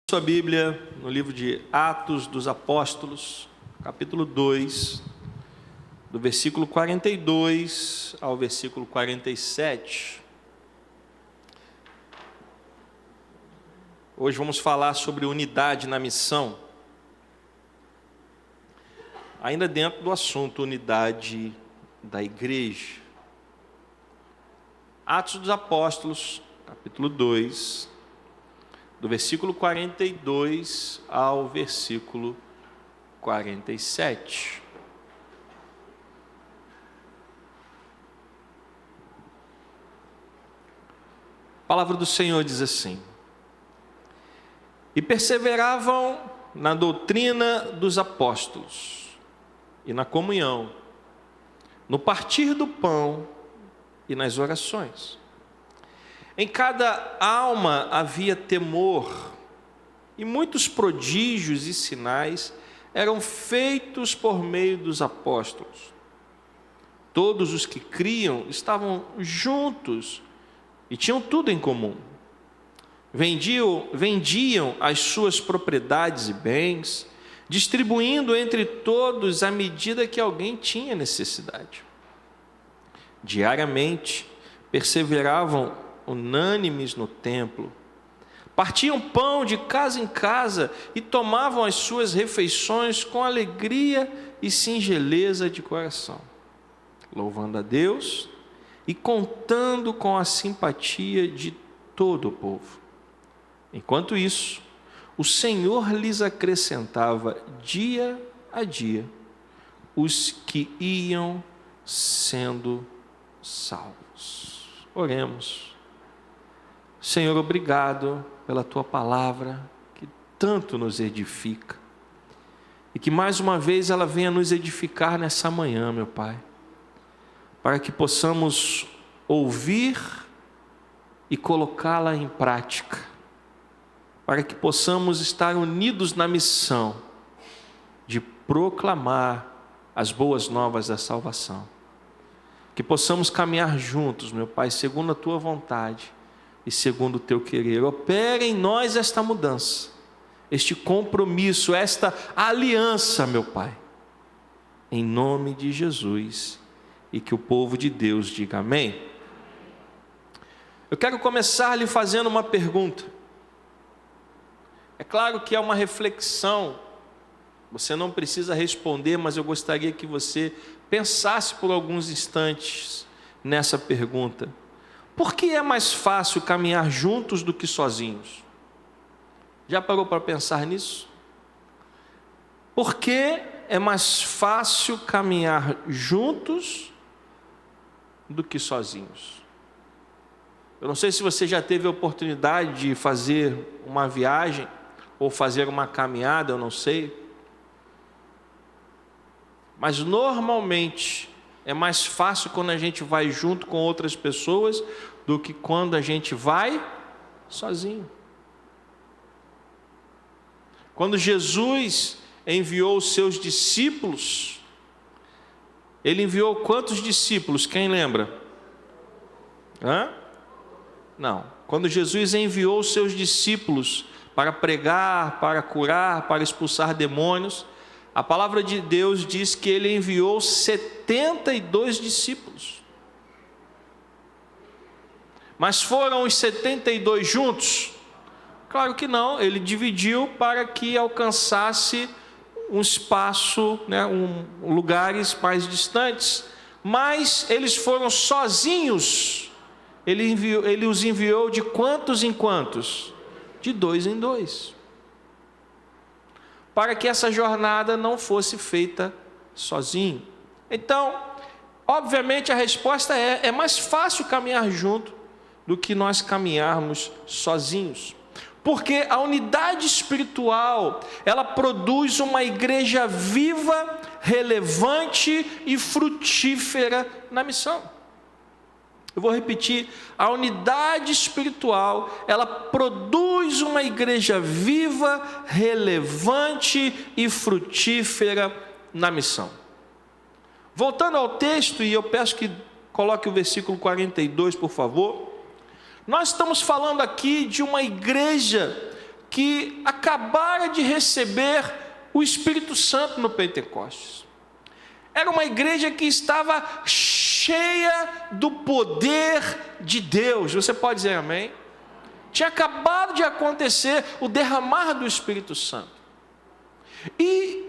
Sua Bíblia no livro de Atos dos Apóstolos, capítulo 2, do versículo 42 ao versículo 47. Hoje vamos falar sobre unidade na missão, ainda dentro do assunto unidade da igreja. Atos dos Apóstolos, capítulo 2, do versículo 42 ao versículo 47. A palavra do Senhor diz assim: E perseveravam na doutrina dos apóstolos, e na comunhão, no partir do pão e nas orações. Em cada alma havia temor, e muitos prodígios e sinais eram feitos por meio dos apóstolos. Todos os que criam estavam juntos e tinham tudo em comum. Vendiam as suas propriedades e bens, distribuindo entre todos à medida que alguém tinha necessidade. Diariamente perseveravam unânimes no templo, partiam pão de casa em casa e tomavam as suas refeições com alegria e singeleza de coração, louvando a Deus e contando com a simpatia de todo o povo. Enquanto isso, o Senhor lhes acrescentava dia a dia os que iam sendo salvos. Oremos. Senhor, obrigado pela Tua palavra, que tanto nos edifica, e que mais uma vez ela venha nos edificar nessa manhã, meu Pai, para que possamos ouvir e colocá-la em prática, para que possamos estar unidos na missão de proclamar as boas novas da salvação, que possamos caminhar juntos, meu Pai, segundo a Tua vontade, e segundo o Teu querer. Opera em nós esta mudança, este compromisso, esta aliança, meu Pai, em nome de Jesus, e que o povo de Deus diga amém. Eu quero começar lhe fazendo uma pergunta. É claro que é uma reflexão, você não precisa responder, mas eu gostaria que você pensasse por alguns instantes nessa pergunta. Por que é mais fácil caminhar juntos do que sozinhos? Já parou para pensar nisso? Por que é mais fácil caminhar juntos do que sozinhos? Eu não sei se você já teve a oportunidade de fazer uma viagem ou fazer uma caminhada, eu não sei. Mas normalmente é mais fácil quando a gente vai junto com outras pessoas do que quando a gente vai sozinho. Quando Jesus enviou os seus discípulos, Ele enviou quantos discípulos? Quem lembra? Não. Quando Jesus enviou os seus discípulos para pregar, para curar, para expulsar demônios, a palavra de Deus diz que Ele enviou 72 discípulos. Mas foram os 72 juntos? Claro que não, Ele dividiu para que alcançasse um espaço, lugares mais distantes. Mas eles foram sozinhos. Ele os enviou de quantos em quantos? De 2 em 2. Para que essa jornada não fosse feita sozinho. Então, obviamente a resposta é mais fácil caminhar junto do que nós caminharmos sozinhos. Porque a unidade espiritual, ela produz uma igreja viva, relevante e frutífera na missão. Eu vou repetir, a unidade espiritual, ela produz uma igreja viva, relevante e frutífera na missão. Voltando ao texto, e eu peço que coloque o versículo 42, por favor. Nós estamos falando aqui de uma igreja que acabara de receber o Espírito Santo no Pentecostes. Era uma igreja que estava cheia do poder de Deus. Você pode dizer amém? Tinha acabado de acontecer o derramar do Espírito Santo. E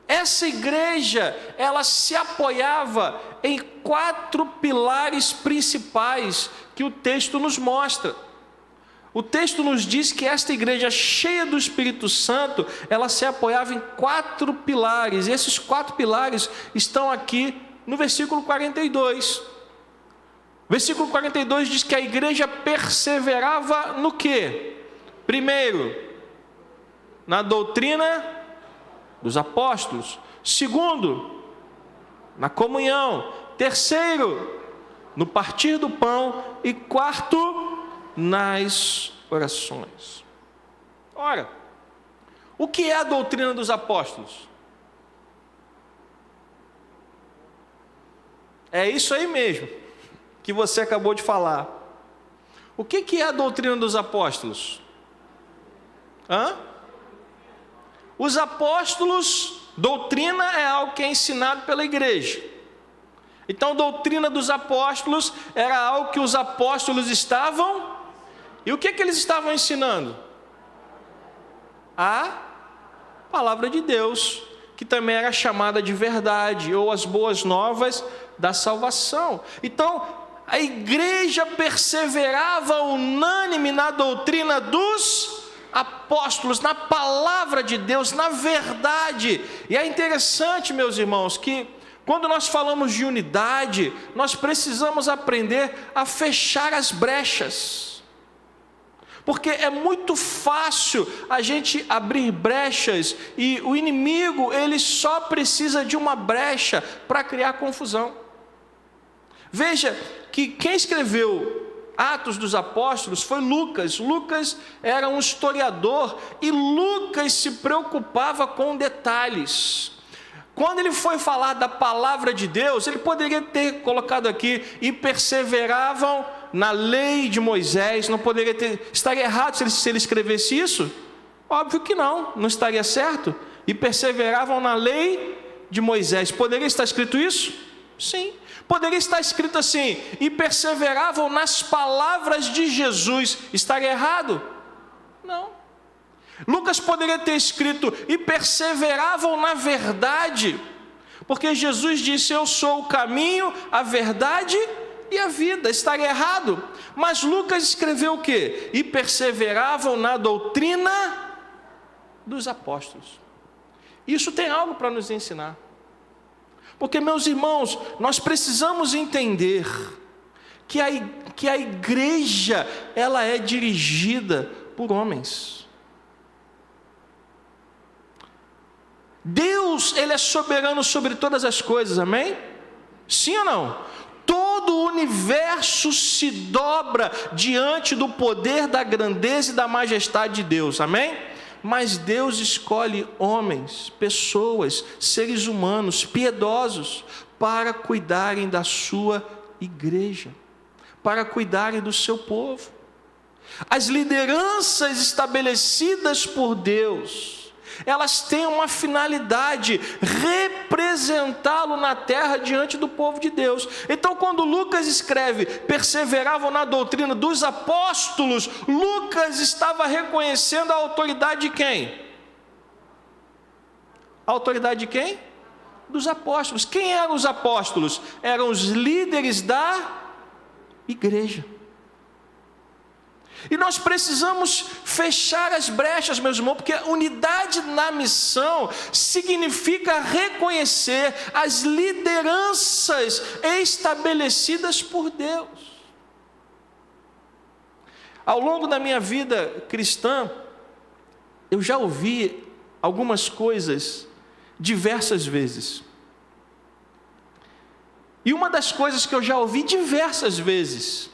essa igreja, ela se apoiava em 4 pilares principais que o texto nos mostra. O texto nos diz que esta igreja cheia do Espírito Santo, ela se apoiava em 4 pilares. E esses 4 pilares estão aqui no versículo 42. Versículo 42 diz que a igreja perseverava no quê? Primeiro, na doutrina dos apóstolos. Segundo, na comunhão. Terceiro, no partir do pão. E quarto, nas orações. Ora, o que é a doutrina dos apóstolos? É isso aí mesmo que você acabou de falar. O que é a doutrina dos apóstolos? Os apóstolos, doutrina é algo que é ensinado pela igreja. Então, a doutrina dos apóstolos era algo que os apóstolos estavam. E o que eles estavam ensinando? A palavra de Deus, que também era chamada de verdade, ou as boas novas da salvação. Então, a igreja perseverava unânime na doutrina dos apóstolos, na palavra de Deus, na verdade. E é interessante, meus irmãos, que quando nós falamos de unidade, nós precisamos aprender a fechar as brechas. Porque é muito fácil a gente abrir brechas e o inimigo, ele só precisa de uma brecha para criar confusão. Veja que quem escreveu Atos dos Apóstolos foi Lucas. Lucas era um historiador e Lucas se preocupava com detalhes. Quando ele foi falar da palavra de Deus, ele poderia ter colocado aqui, e perseveravam na lei de Moisés. Não poderia ter, estaria errado se ele escrevesse isso? Óbvio que não estaria certo. E perseveravam na lei de Moisés. Poderia estar escrito isso? Sim. Poderia estar escrito assim, e perseveravam nas palavras de Jesus. Estaria errado? Não. Lucas poderia ter escrito, e perseveravam na verdade, porque Jesus disse, eu sou o caminho, a verdade e a vida. Estaria errado? Mas Lucas escreveu o quê? E perseveravam na doutrina dos apóstolos. Isso tem algo para nos ensinar. Porque, meus irmãos, nós precisamos entender que a igreja, ela é dirigida por homens. Deus, ele é soberano sobre todas as coisas, amém? Sim ou não? Todo o universo se dobra diante do poder, da grandeza e da majestade de Deus, amém? Mas Deus escolhe homens, pessoas, seres humanos, piedosos, para cuidarem da sua igreja, para cuidarem do seu povo. As lideranças estabelecidas por Deus, elas têm uma finalidade, representá-lo na terra diante do povo de Deus. Então, quando Lucas escreve, perseveravam na doutrina dos apóstolos, Lucas estava reconhecendo a autoridade de quem? A autoridade de quem? Dos apóstolos. Quem eram os apóstolos? Eram os líderes da igreja. E nós precisamos fechar as brechas, meus irmãos, porque unidade na missão significa reconhecer as lideranças estabelecidas por Deus. Ao longo da minha vida cristã, eu já ouvi algumas coisas diversas vezes. E uma das coisas que eu já ouvi diversas vezes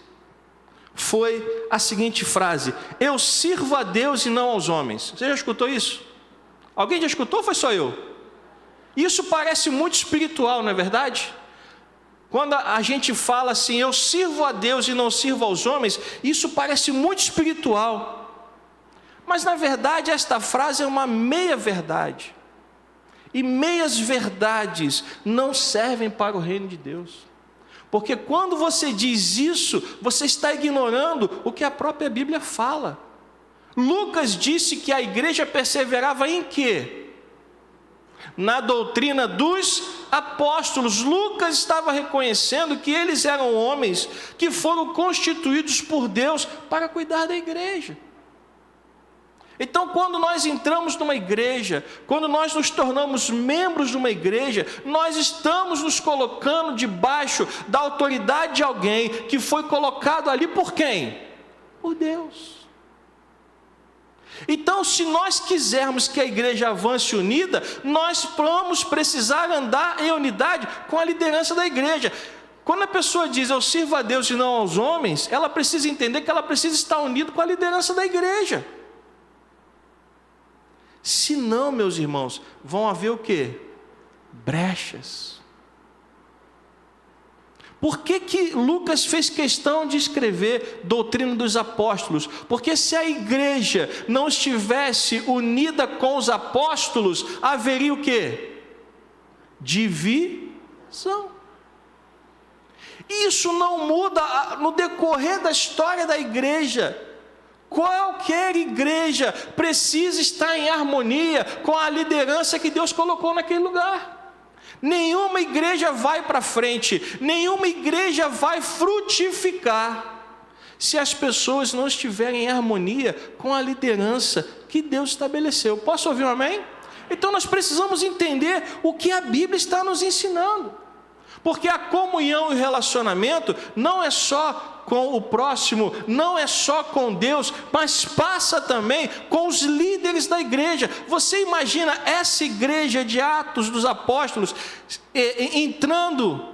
foi a seguinte frase: eu sirvo a Deus e não aos homens. Você já escutou isso? Alguém já escutou ou foi só eu? Isso parece muito espiritual, não é verdade? Quando a gente fala assim, eu sirvo a Deus e não sirvo aos homens, isso parece muito espiritual. Mas na verdade esta frase é uma meia-verdade. E meias-verdades não servem para o reino de Deus. Porque quando você diz isso, você está ignorando o que a própria Bíblia fala. Lucas disse que a igreja perseverava em quê? Na doutrina dos apóstolos. Lucas estava reconhecendo que eles eram homens que foram constituídos por Deus para cuidar da igreja. Então, quando nós entramos numa igreja, quando nós nos tornamos membros de uma igreja, nós estamos nos colocando debaixo da autoridade de alguém que foi colocado ali por quem? Por Deus. Então, se nós quisermos que a igreja avance unida, nós vamos precisar andar em unidade com a liderança da igreja. Quando a pessoa diz, eu sirvo a Deus e não aos homens, ela precisa entender que ela precisa estar unida com a liderança da igreja. Se não, meus irmãos, vão haver o quê? Brechas. Por que Lucas fez questão de escrever doutrina dos apóstolos? Porque se a igreja não estivesse unida com os apóstolos, haveria o quê? Divisão. Isso não muda no decorrer da história da igreja. Qualquer igreja precisa estar em harmonia com a liderança que Deus colocou naquele lugar. Nenhuma igreja vai para frente, nenhuma igreja vai frutificar se as pessoas não estiverem em harmonia com a liderança que Deus estabeleceu. Posso ouvir um amém? Então nós precisamos entender o que a Bíblia está nos ensinando. Porque a comunhão e o relacionamento não é só com o próximo, não é só com Deus, mas passa também com os líderes da igreja. Você imagina essa igreja de Atos dos Apóstolos entrando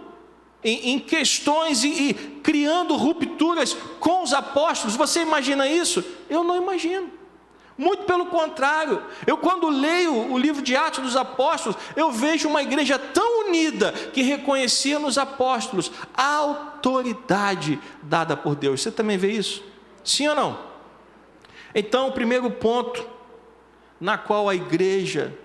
em questões e criando rupturas com os apóstolos? Você imagina isso? Eu não imagino. Muito pelo contrário, eu quando leio o livro de Atos dos Apóstolos, eu vejo uma igreja tão unida que reconhecia nos apóstolos a autoridade dada por Deus. Você também vê isso? Sim ou não? Então, o primeiro ponto na qual a igreja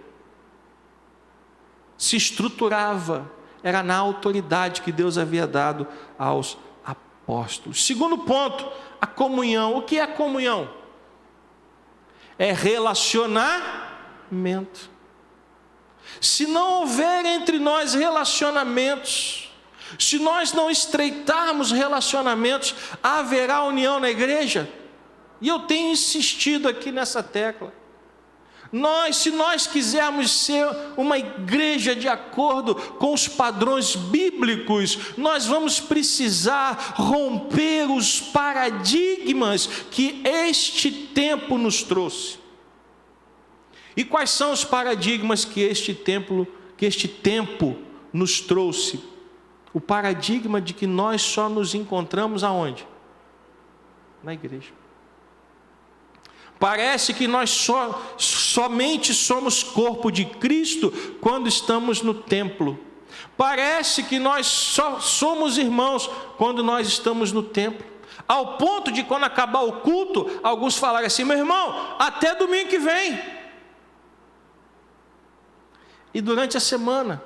se estruturava era na autoridade que Deus havia dado aos apóstolos. Segundo ponto, a comunhão. O que é a comunhão? É relacionamento. Se não houver entre nós relacionamentos, se nós não estreitarmos relacionamentos, haverá união na igreja? E eu tenho insistido aqui nessa tecla. Se nós quisermos ser uma igreja de acordo com os padrões bíblicos, nós vamos precisar romper os paradigmas que este tempo nos trouxe. E quais são os paradigmas que este tempo nos trouxe? O paradigma de que nós só nos encontramos aonde? Na igreja. Parece que nós somente somos corpo de Cristo quando estamos no templo. Parece que nós só somos irmãos quando nós estamos no templo. Ao ponto de quando acabar o culto, alguns falarem assim, meu irmão, até domingo que vem. E durante a semana,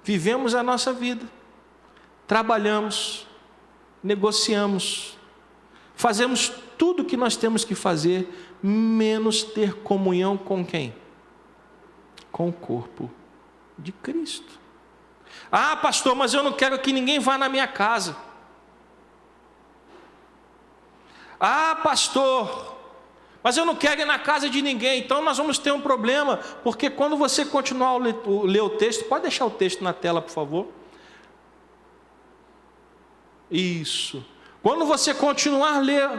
vivemos a nossa vida. Trabalhamos, negociamos, fazemos tudo o que nós temos que fazer, menos ter comunhão com quem? Com o corpo de Cristo. Ah, pastor, mas eu não quero que ninguém vá na minha casa. Ah, pastor, mas eu não quero ir na casa de ninguém. Então nós vamos ter um problema, porque quando você continuar a ler o texto, pode deixar o texto na tela, por favor. Isso. Quando você continuar a ler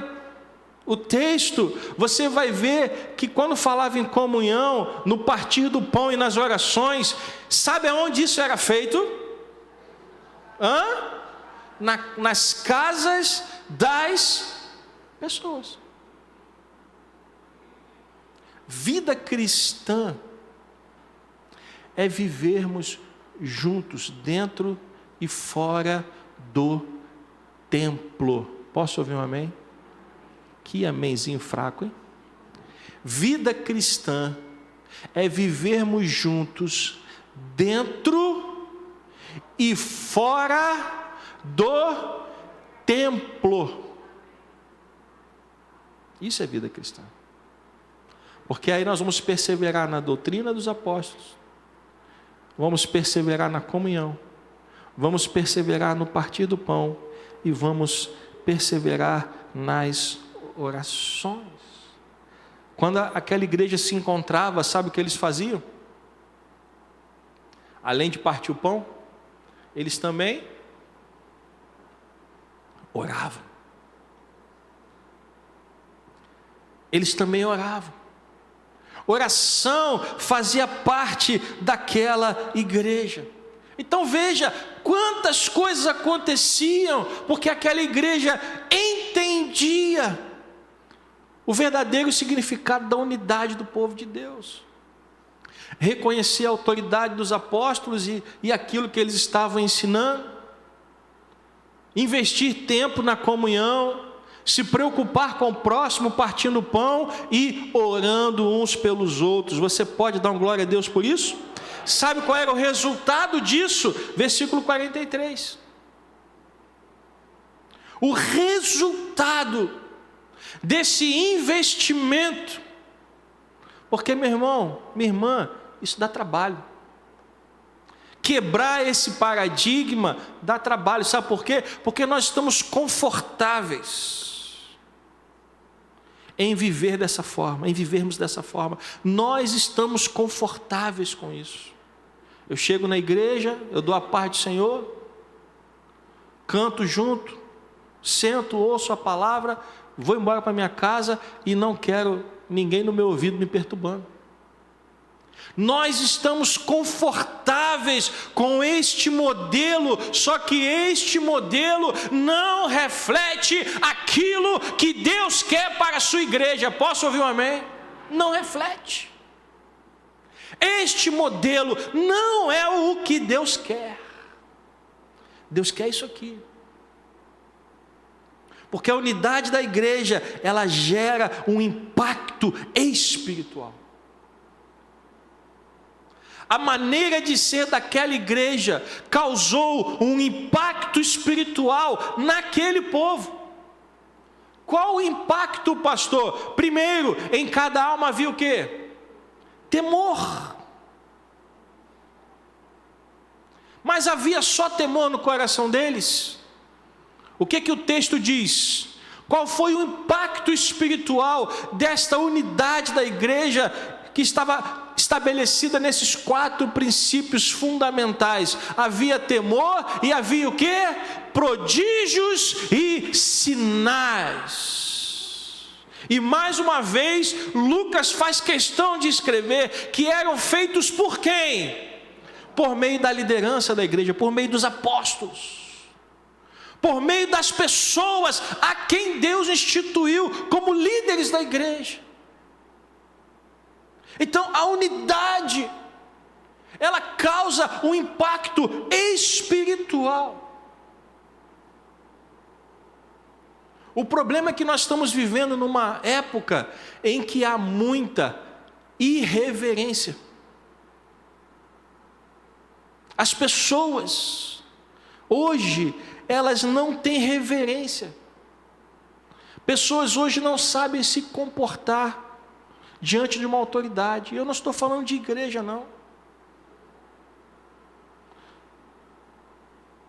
o texto, você vai ver que quando falava em comunhão, no partir do pão e nas orações, sabe aonde isso era feito? Nas casas das pessoas. Vida cristã é vivermos juntos, dentro e fora do templo. Posso ouvir um amém? Que amémzinho fraco, hein? Vida cristã é vivermos juntos dentro e fora do templo. Isso é vida cristã. Porque aí nós vamos perseverar na doutrina dos apóstolos, vamos perseverar na comunhão, vamos perseverar no partir do pão e vamos perseverar nas orações. Quando aquela igreja se encontrava, sabe o que eles faziam? Além de partir o pão, eles também oravam. Eles também oravam. Oração fazia parte daquela igreja. Então veja quantas coisas aconteciam, porque aquela igreja entendia o verdadeiro significado da unidade do povo de Deus. Reconhecer a autoridade dos apóstolos e aquilo que eles estavam ensinando. Investir tempo na comunhão, se preocupar com o próximo, partindo o pão e orando uns pelos outros. Você pode dar uma glória a Deus por isso? Sabe qual era o resultado disso? Versículo 43. O resultado desse investimento, porque meu irmão, minha irmã, isso dá trabalho. Quebrar esse paradigma dá trabalho, sabe por quê? Porque nós estamos confortáveis em viver dessa forma, em vivermos dessa forma. Nós estamos confortáveis com isso. Eu chego na igreja, eu dou a paz do Senhor, canto junto, sento, ouço a palavra, vou embora para minha casa e não quero ninguém no meu ouvido me perturbando. Nós estamos confortáveis com este modelo, só que este modelo não reflete aquilo que Deus quer para a sua igreja. Posso ouvir um amém? Não reflete. Este modelo não é o que Deus quer. Deus quer isso aqui. Porque a unidade da igreja, ela gera um impacto espiritual. A maneira de ser daquela igreja causou um impacto espiritual naquele povo. Qual o impacto, pastor? Primeiro, em cada alma havia o quê? Temor. Mas havia só temor no coração deles? O que o texto diz? Qual foi o impacto espiritual desta unidade da igreja que estava estabelecida nesses 4 princípios fundamentais? Havia temor e havia o quê? Prodígios e sinais. E mais uma vez, Lucas faz questão de escrever que eram feitos por quem? Por meio da liderança da igreja, por meio dos apóstolos, por meio das pessoas a quem Deus instituiu como líderes da igreja. Então a unidade, ela causa um impacto espiritual. O problema é que nós estamos vivendo numa época em que há muita irreverência. As pessoas hoje, elas não têm reverência. Pessoas hoje não sabem se comportar diante de uma autoridade. Eu não estou falando de igreja, não.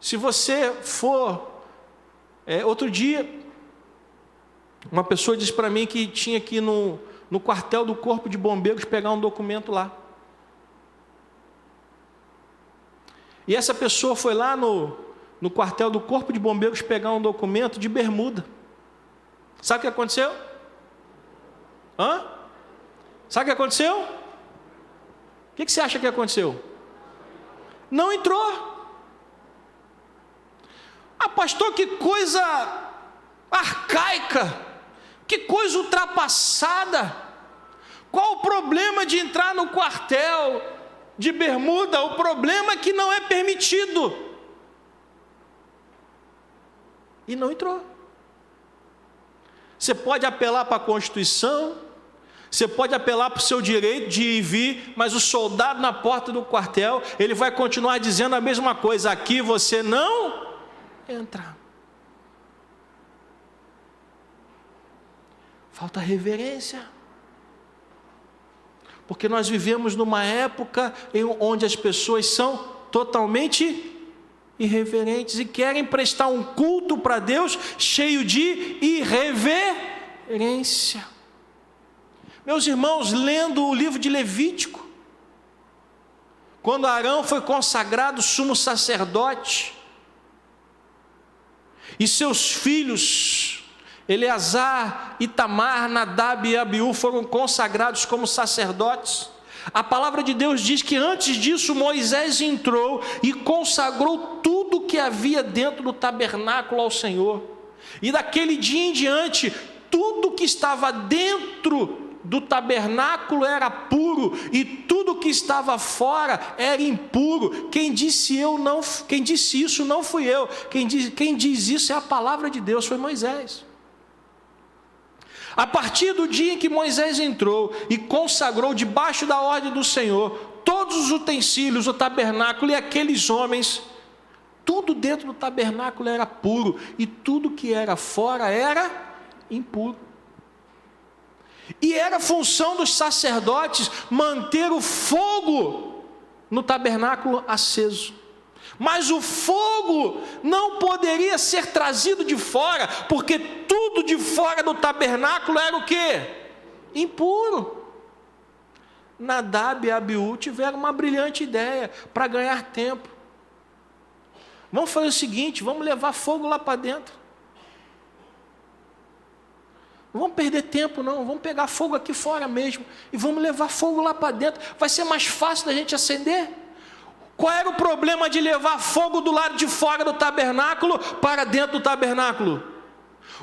Se você for... outro dia, uma pessoa disse para mim que tinha que ir no quartel do Corpo de Bombeiros pegar um documento lá. E essa pessoa foi lá no quartel do Corpo de Bombeiros pegar um documento de bermuda. Sabe o que aconteceu? Sabe o que aconteceu? O que você acha que aconteceu? Não entrou. Pastor, que coisa arcaica, que coisa ultrapassada. Qual o problema de entrar no quartel de bermuda? O problema é que não é permitido. E não entrou. Você pode apelar para a Constituição, Você pode apelar para o seu direito de ir e vir, mas o soldado na porta do quartel, ele vai continuar dizendo a mesma coisa: aqui você não entra. Falta reverência. Porque nós vivemos numa época onde as pessoas são totalmente irreverentes e querem prestar um culto para Deus cheio de irreverência. Meus irmãos, lendo o livro de Levítico, quando Arão foi consagrado sumo sacerdote, e seus filhos, Eleazar, Itamar, Nadab e Abiú foram consagrados como sacerdotes, a palavra de Deus diz que antes disso Moisés entrou e consagrou tudo que havia dentro do tabernáculo ao Senhor. E daquele dia em diante, tudo que estava dentro do tabernáculo era puro e tudo que estava fora era impuro. Quem disse isso não fui eu. Quem diz isso é a palavra de Deus, foi Moisés. A partir do dia em que Moisés entrou e consagrou debaixo da ordem do Senhor todos os utensílios, o tabernáculo e aqueles homens, tudo dentro do tabernáculo era puro e tudo que era fora era impuro. E era função dos sacerdotes manter o fogo no tabernáculo aceso. Mas o fogo não poderia ser trazido de fora, porque tudo de fora do tabernáculo era o quê? Impuro. Nadab e Abiú tiveram uma brilhante ideia para ganhar tempo. Vamos fazer o seguinte, vamos levar fogo lá para dentro. Não vamos perder tempo não, vamos pegar fogo aqui fora mesmo e vamos levar fogo lá para dentro, vai ser mais fácil da gente acender. Qual era o problema de levar fogo do lado de fora do tabernáculo para dentro do tabernáculo?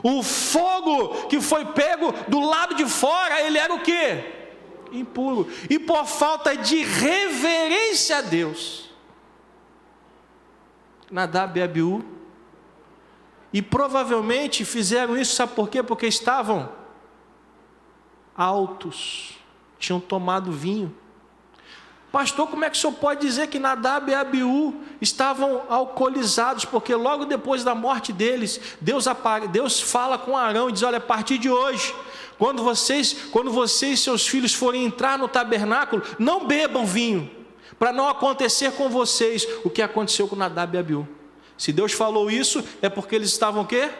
O fogo que foi pego do lado de fora, ele era o quê? Impuro. E por falta de reverência a Deus, Nadab e Abiú, e provavelmente fizeram isso, sabe por quê? Porque estavam altos, tinham tomado vinho. Pastor, como é que o senhor pode dizer que Nadab e Abiú estavam alcoolizados? Porque logo depois da morte deles, Deus fala com Arão e diz: olha, a partir de hoje, quando vocês e seus filhos forem entrar no tabernáculo, não bebam vinho, para não acontecer com vocês o que aconteceu com Nadab e Abiú. Se Deus falou isso, é porque eles estavam o quê?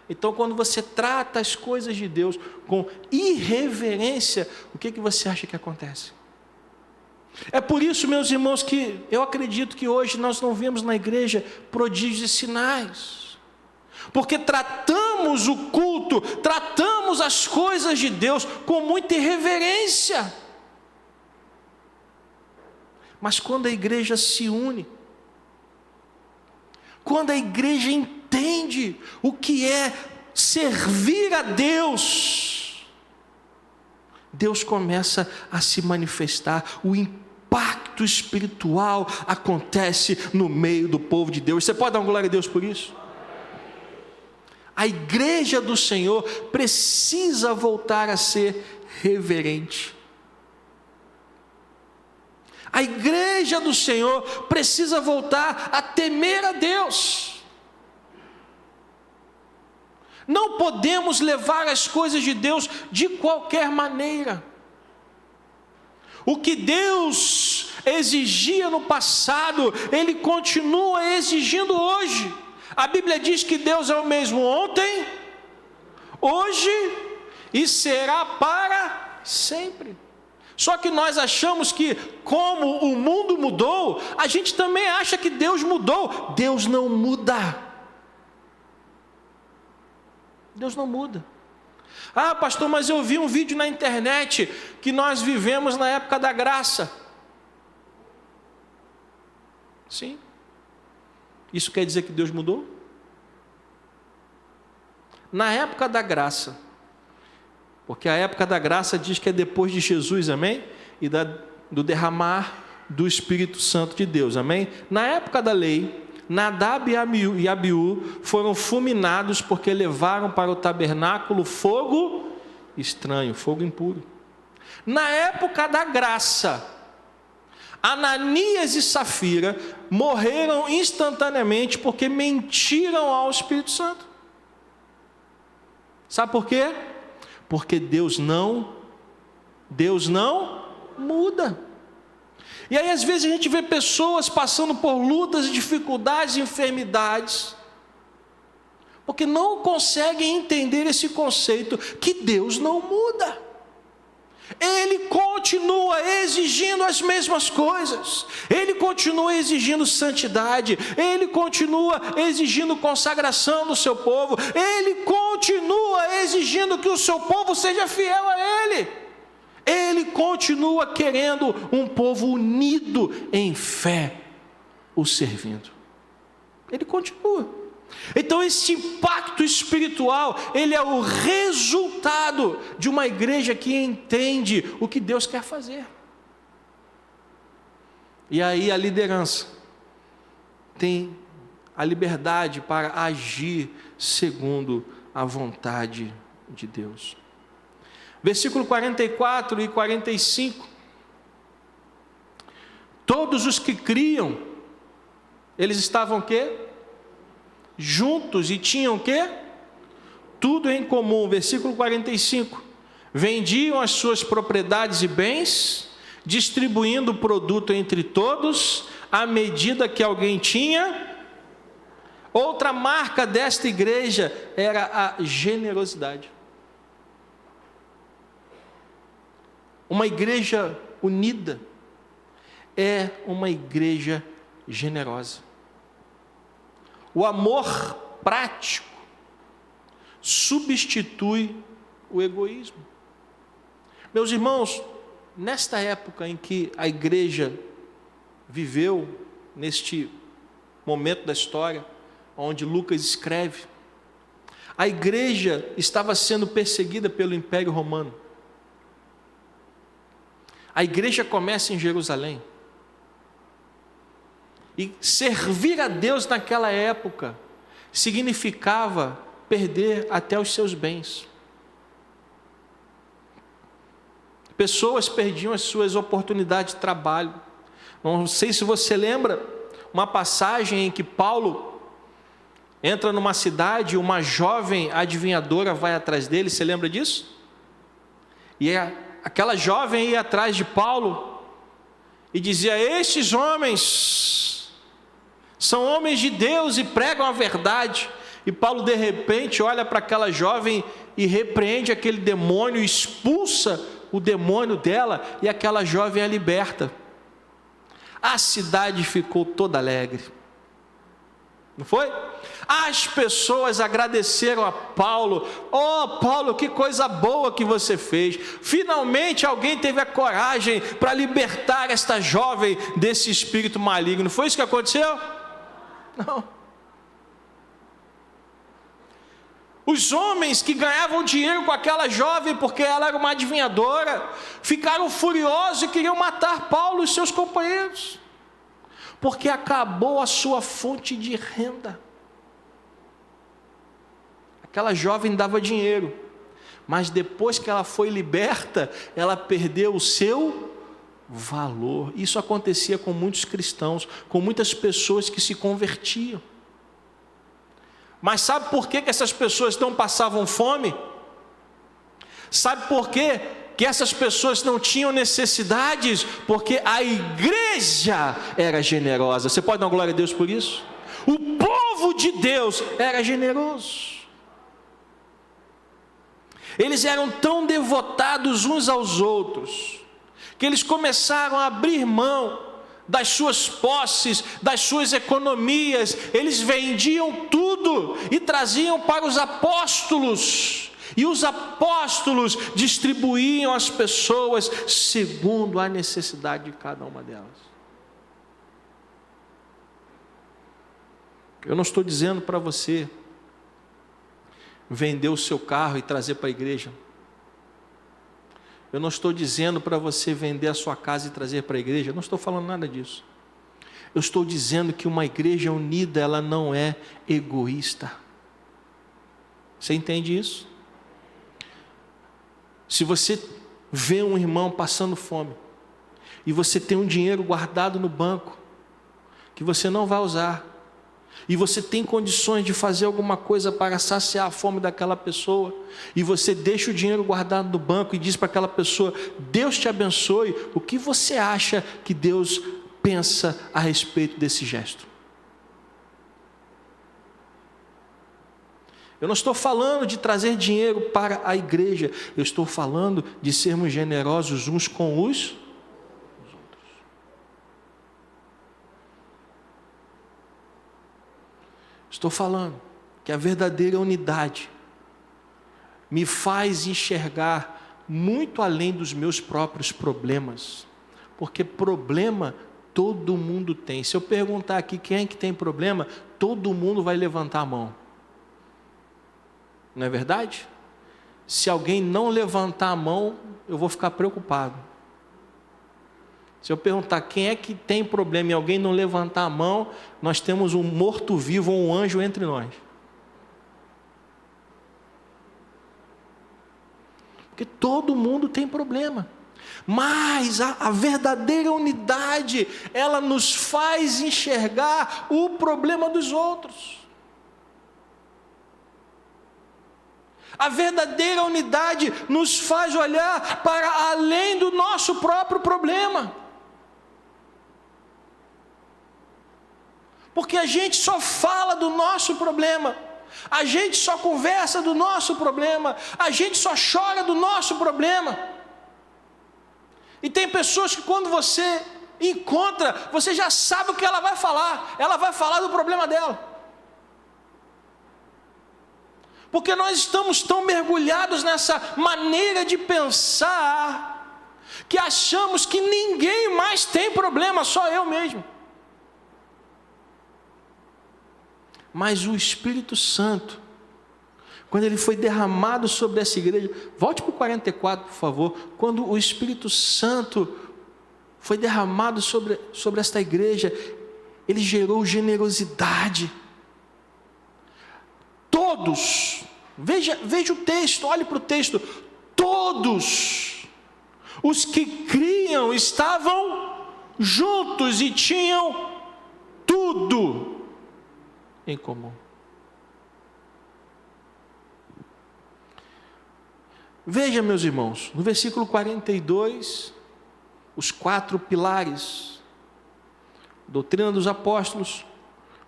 Então, quando você trata as coisas de Deus com irreverência, o que você acha que acontece? É por isso, meus irmãos, que eu acredito que hoje nós não vemos na igreja prodígios e sinais. Porque tratamos o culto, tratamos as coisas de Deus com muita irreverência. Mas quando a igreja se une, quando a igreja entende o que é servir a Deus, Deus começa a se manifestar, o impacto espiritual acontece no meio do povo de Deus. Você pode dar uma glória a Deus por isso? A igreja do Senhor precisa voltar a ser reverente. A igreja do Senhor precisa voltar a temer a Deus. Não podemos levar as coisas de Deus de qualquer maneira. O que Deus exigia no passado, Ele continua exigindo hoje. A Bíblia diz que Deus é o mesmo ontem, hoje e será para sempre. Só que nós achamos que, como o mundo mudou, a gente também acha que Deus mudou. Deus não muda. Deus não muda. Ah, pastor, mas eu vi um vídeo na internet que nós vivemos na época da graça. Sim. Isso quer dizer que Deus mudou? Na época da graça, porque a época da graça diz que é depois de Jesus, amém? E do derramar do Espírito Santo de Deus, amém? Na época da lei, Nadab e Abiú foram fulminados porque levaram para o tabernáculo fogo estranho, fogo impuro. Na época da graça, Ananias e Safira morreram instantaneamente porque mentiram ao Espírito Santo. Sabe por quê? Porque Deus não muda. E aí às vezes a gente vê pessoas passando por lutas, dificuldades, enfermidades, porque não conseguem entender esse conceito que Deus não muda. Ele continua exigindo as mesmas coisas, Ele continua exigindo santidade, Ele continua exigindo consagração do seu povo, Ele continua exigindo que o seu povo seja fiel a Ele, Ele continua querendo um povo unido em fé, o servindo. Ele continua. Então esse impacto espiritual, ele é o resultado de uma igreja que entende o que Deus quer fazer. E aí a liderança tem a liberdade para agir segundo a vontade de Deus. Versículo 44 e 45. Todos os que criam, eles estavam o quê? Juntos, e tinham o quê? Tudo em comum. Versículo 45. Vendiam as suas propriedades e bens, distribuindo o produto entre todos, à medida que alguém tinha. Outra marca desta igreja era a generosidade. Uma igreja unida é uma igreja generosa. O amor prático substitui o egoísmo. Meus irmãos, nesta época em que a igreja viveu, neste momento da história, onde Lucas escreve, a igreja estava sendo perseguida pelo Império Romano. A igreja começa em Jerusalém. E servir a Deus naquela época significava perder até os seus bens. Pessoas perdiam as suas oportunidades de trabalho. Não sei se você lembra uma passagem em que Paulo entra numa cidade e uma jovem adivinhadora vai atrás dele. Você lembra disso? E aquela jovem ia atrás de Paulo e dizia: estes homens são homens de Deus e pregam a verdade. E Paulo de repente olha para aquela jovem e repreende aquele demônio, expulsa o demônio dela, e aquela jovem é liberta. A cidade ficou toda alegre, não foi? As pessoas agradeceram a Paulo. Oh Paulo, que coisa boa que você fez. Finalmente alguém teve a coragem para libertar esta jovem desse espírito maligno. Foi isso que aconteceu? Não. Os homens que ganhavam dinheiro com aquela jovem, porque ela era uma adivinhadora, ficaram furiosos e queriam matar Paulo e seus companheiros, porque acabou a sua fonte de renda. Aquela jovem dava dinheiro, mas depois que ela foi liberta, ela perdeu o seu valor. Isso acontecia com muitos cristãos, com muitas pessoas que se convertiam. Mas sabe por que essas pessoas não passavam fome? Sabe por quê que essas pessoas não tinham necessidades? Porque a igreja era generosa. Você pode dar uma glória a Deus por isso? O povo de Deus era generoso. Eles eram tão devotados uns aos outros, que eles começaram a abrir mão das suas posses, das suas economias. Eles vendiam tudo e traziam para os apóstolos, e os apóstolos distribuíam às pessoas segundo a necessidade de cada uma delas. Eu não estou dizendo para você vender o seu carro e trazer para a igreja. Eu não estou dizendo para você vender a sua casa e trazer para a igreja. Eu não estou falando nada disso. Eu estou dizendo que uma igreja unida, ela não é egoísta. Você entende isso? Se você vê um irmão passando fome, e você tem um dinheiro guardado no banco, que você não vai usar, e você tem condições de fazer alguma coisa para saciar a fome daquela pessoa, e você deixa o dinheiro guardado no banco e diz para aquela pessoa: Deus te abençoe, o que você acha que Deus pensa a respeito desse gesto? Eu não estou falando de trazer dinheiro para a igreja, eu estou falando de sermos generosos uns com os outros. Estou falando que a verdadeira unidade me faz enxergar muito além dos meus próprios problemas, porque problema todo mundo tem. Se eu perguntar aqui quem é que tem problema, todo mundo vai levantar a mão. Não é verdade? Se alguém não levantar a mão, eu vou ficar preocupado. Se eu perguntar quem é que tem problema e alguém não levantar a mão, nós temos um morto-vivo ou um anjo entre nós. Porque todo mundo tem problema. Mas a verdadeira unidade, ela nos faz enxergar o problema dos outros. A verdadeira unidade nos faz olhar para além do nosso próprio problema. Porque a gente só fala do nosso problema, a gente só conversa do nosso problema, a gente só chora do nosso problema. E tem pessoas que quando você encontra, você já sabe o que ela vai falar do problema dela. Porque nós estamos tão mergulhados nessa maneira de pensar, que achamos que ninguém mais tem problema, só eu mesmo. Mas o Espírito Santo, quando ele foi derramado sobre essa igreja, volte para o 44, por favor. Quando o Espírito Santo foi derramado sobre esta igreja, ele gerou generosidade. Todos, veja o texto, olhe para o texto, todos os que criam estavam juntos e tinham tudo em comum. Veja, meus irmãos, no versículo 42, os 4 pilares: doutrina dos apóstolos,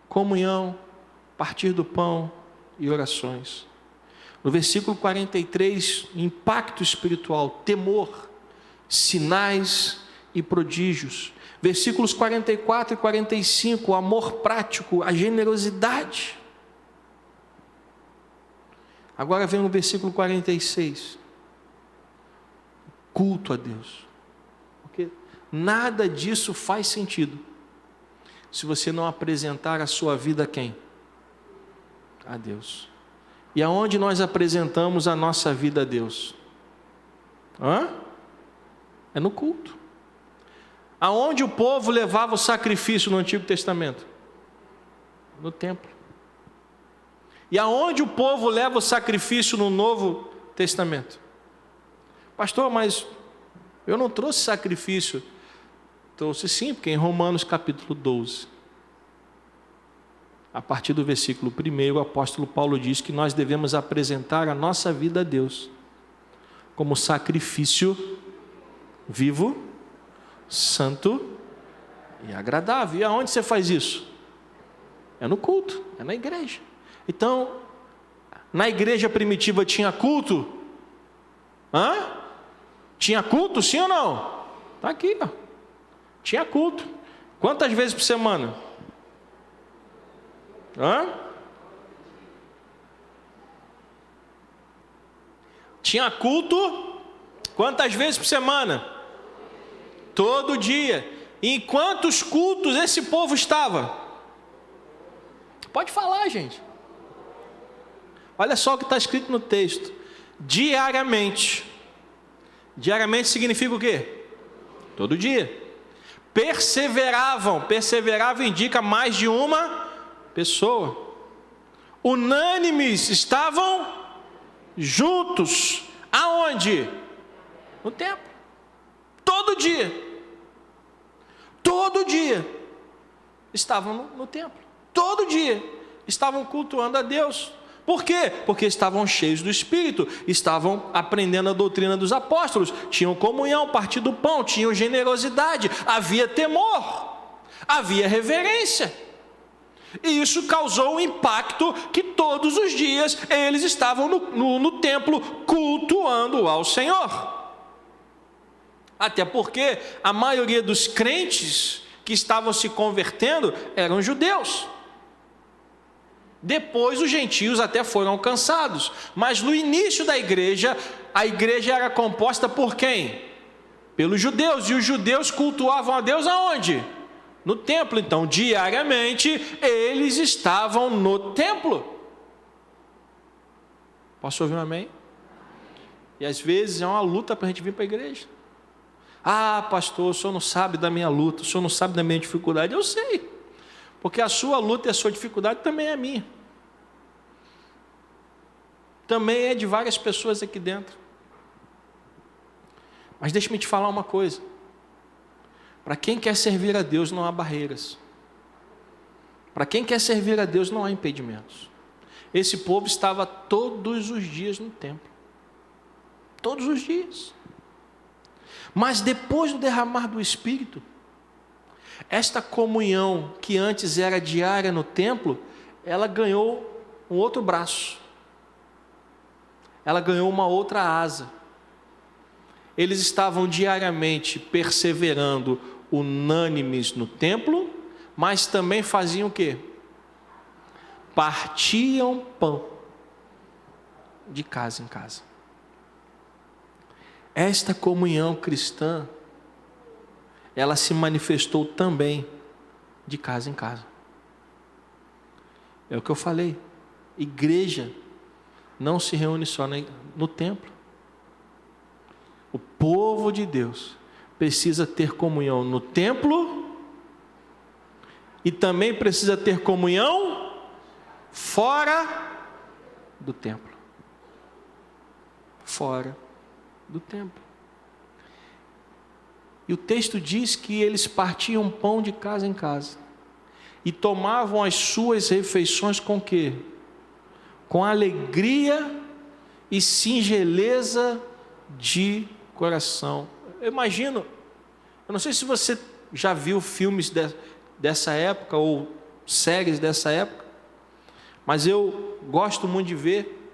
comunhão, partir do pão e orações. No versículo 43, impacto espiritual, temor, sinais e prodígios. Versículos 44 e 45, o amor prático, a generosidade. Agora vem no versículo 46, culto a Deus. Porque nada disso faz sentido se você não apresentar a sua vida a quem? A Deus. E aonde nós apresentamos a nossa vida a Deus? É no culto. Aonde o povo levava o sacrifício no Antigo Testamento? No templo. E aonde o povo leva o sacrifício no Novo Testamento? Pastor, mas eu não trouxe sacrifício. Trouxe sim, porque em Romanos capítulo 12, a partir do versículo 1, o apóstolo Paulo diz que nós devemos apresentar a nossa vida a Deus como sacrifício vivo, santo e agradável. E aonde você faz isso? É no culto, é na igreja. Então, na igreja primitiva tinha culto? Tinha culto, sim ou não? Está aqui, ó. Tinha culto. Quantas vezes por semana? Tinha culto quantas vezes por semana? Todo dia. E em quantos cultos esse povo estava? Pode falar, gente. Olha só o que está escrito no texto: diariamente. Diariamente significa o quê? Todo dia. Perseveravam. Perseverar indica mais de uma pessoa. Unânimes, estavam juntos. Aonde? no templo. Todo dia estavam no templo. Todo dia estavam cultuando a Deus. Por quê? Porque estavam cheios do Espírito, estavam aprendendo a doutrina dos apóstolos, tinham comunhão, partir do pão, tinham generosidade, havia temor, havia reverência. E isso causou um impacto que todos os dias eles estavam no templo cultuando ao Senhor. Até porque a maioria dos crentes que estavam se convertendo eram judeus. Depois os gentios até foram alcançados, mas no início da igreja, a igreja era composta por quem? Pelos judeus, e os judeus cultuavam a Deus aonde? No templo. Então, diariamente, eles estavam no templo. Posso ouvir um amém? E às vezes é uma luta para a gente vir para a igreja. Ah, pastor, o senhor não sabe da minha luta, o senhor não sabe da minha dificuldade. Eu sei, porque a sua luta e a sua dificuldade também é minha. Também é de várias pessoas aqui dentro. Mas deixa-me te falar uma coisa. Para quem quer servir a Deus não há barreiras. Para quem quer servir a Deus não há impedimentos. Esse povo estava todos os dias no templo. Todos os dias. Mas depois do derramar do Espírito, esta comunhão que antes era diária no templo, ela ganhou um outro braço. Ela ganhou uma outra asa. Eles estavam diariamente perseverando unânimes no templo, mas também faziam o quê? Partiam pão de casa em casa. Esta comunhão cristã, ela se manifestou também de casa em casa. É o que eu falei. Igreja não se reúne só no templo. O povo de Deus precisa ter comunhão no templo e também precisa ter comunhão fora do templo. Fora do templo. E o texto diz que eles partiam pão de casa em casa e tomavam as suas refeições com quê? Com alegria e singeleza de coração. Eu imagino, eu não sei se você já viu filmes dessa época ou séries dessa época, mas eu gosto muito de ver.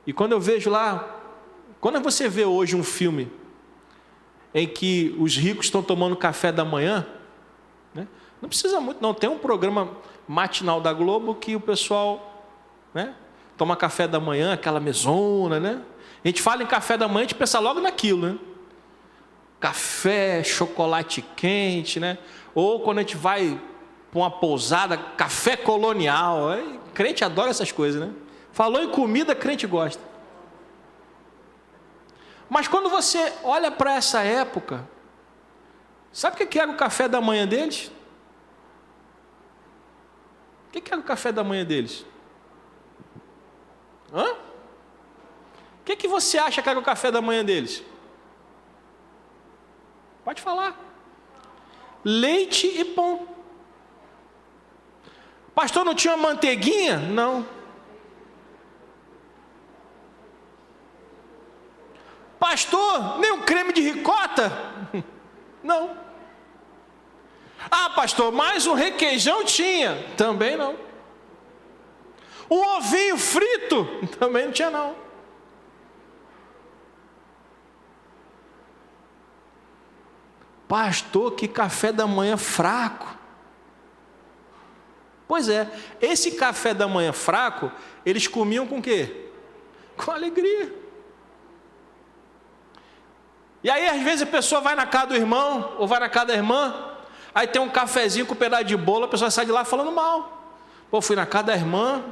E quando eu vejo lá, quando você vê hoje um filme em que os ricos estão tomando café da manhã, né? Não precisa muito não, tem um programa matinal da Globo que o pessoal, né, toma café da manhã, aquela mesona, né? A gente fala em café da manhã, a gente pensa logo naquilo, né? Café, chocolate quente, né? Ou quando a gente vai para uma pousada, café colonial. Crente adora essas coisas, né? Falou em comida, crente gosta. Mas quando você olha para essa época, sabe o que era o café da manhã deles? O que era o café da manhã deles? Hã? O que você acha que era o café da manhã deles? Pode falar. Leite e pão. Pastor, não tinha manteiguinha? Não. Pastor, nem um creme de ricota? Não. Ah, pastor, mais um requeijão tinha? Também não. Um ovinho frito? Também não tinha não. Pastor, que café da manhã fraco. Pois é, esse café da manhã fraco, eles comiam com o quê? Com alegria. E aí às vezes a pessoa vai na casa do irmão, ou vai na casa da irmã, aí tem um cafezinho com um pedaço de bolo, a pessoa sai de lá falando mal. Pô, fui na casa da irmã,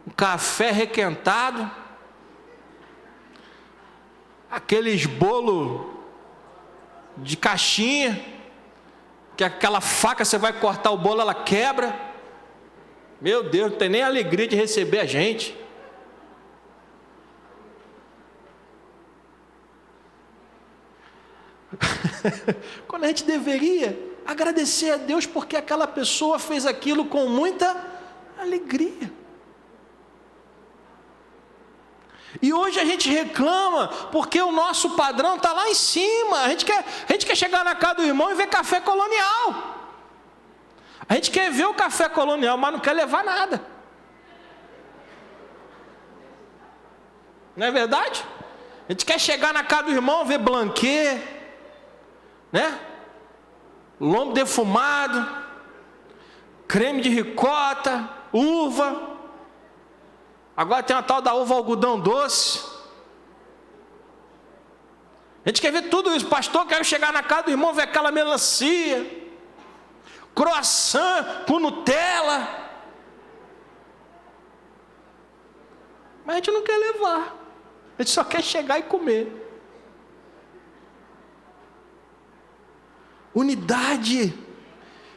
um café requentado, aqueles bolos de caixinha, que aquela faca você vai cortar o bolo, ela quebra. Meu Deus, não tem nem alegria de receber a gente. quando a gente deveria agradecer a Deus porque aquela pessoa fez aquilo com muita alegria. E hoje a gente reclama porque o nosso padrão está lá em cima. A gente quer chegar na casa do irmão e ver café colonial. A gente quer ver o café colonial, mas não quer levar nada. Não é verdade? A gente quer chegar na casa do irmão, ver blanquê, né? Lombo defumado, creme de ricota, uva. Agora tem uma tal da uva algodão doce. A gente quer ver tudo isso. Pastor, quero chegar na casa do irmão, ver aquela melancia, croissant com Nutella. Mas a gente não quer levar. A gente só quer chegar e comer. Unidade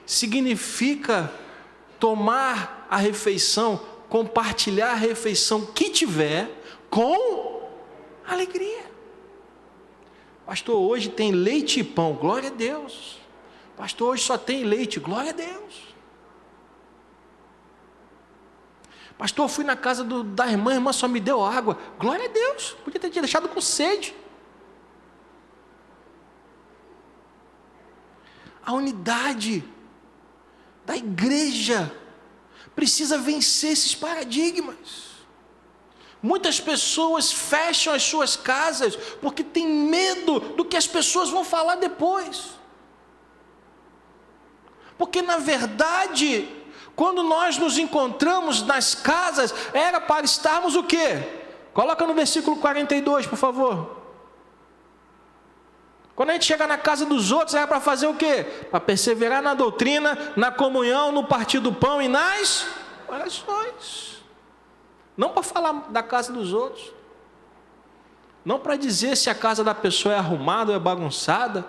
significa tomar a refeição, compartilhar a refeição que tiver com alegria. Pastor, hoje tem leite e pão, glória a Deus. Pastor, hoje só tem leite, glória a Deus. Pastor, eu fui na casa da irmã, a irmã só me deu água, glória a Deus, podia ter deixado com sede. A unidade da igreja precisa vencer esses paradigmas. Muitas pessoas fecham as suas casas porque têm medo do que as pessoas vão falar depois. Porque na verdade, quando nós nos encontramos nas casas, era para estarmos o quê? Coloca no versículo 42, por favor. Quando a gente chega na casa dos outros, era para fazer o quê? Para perseverar na doutrina, na comunhão, no partir do pão e nas orações. Não para falar da casa dos outros. Não para dizer se a casa da pessoa é arrumada ou é bagunçada,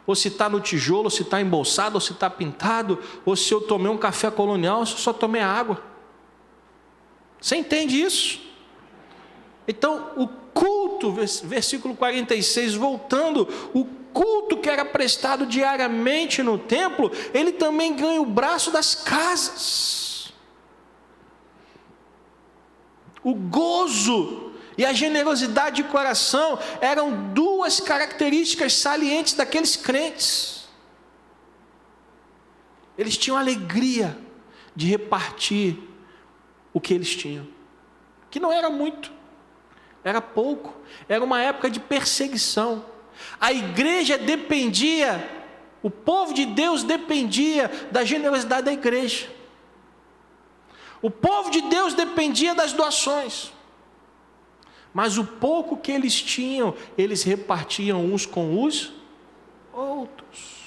ou se está no tijolo, ou se está embolsado, ou se está pintado, ou se eu tomei um café colonial, ou se eu só tomei água. Você entende isso? Então, o culto, versículo 46, voltando, o culto que era prestado diariamente no templo, ele também ganha o braço das casas. O gozo e a generosidade de coração eram duas características salientes daqueles crentes. Eles tinham alegria de repartir o que eles tinham, que não era muito, era pouco, era uma época de perseguição. A igreja dependia, o povo de Deus dependia da generosidade da igreja. O povo de Deus dependia das doações. Mas o pouco que eles tinham, eles repartiam uns com os outros.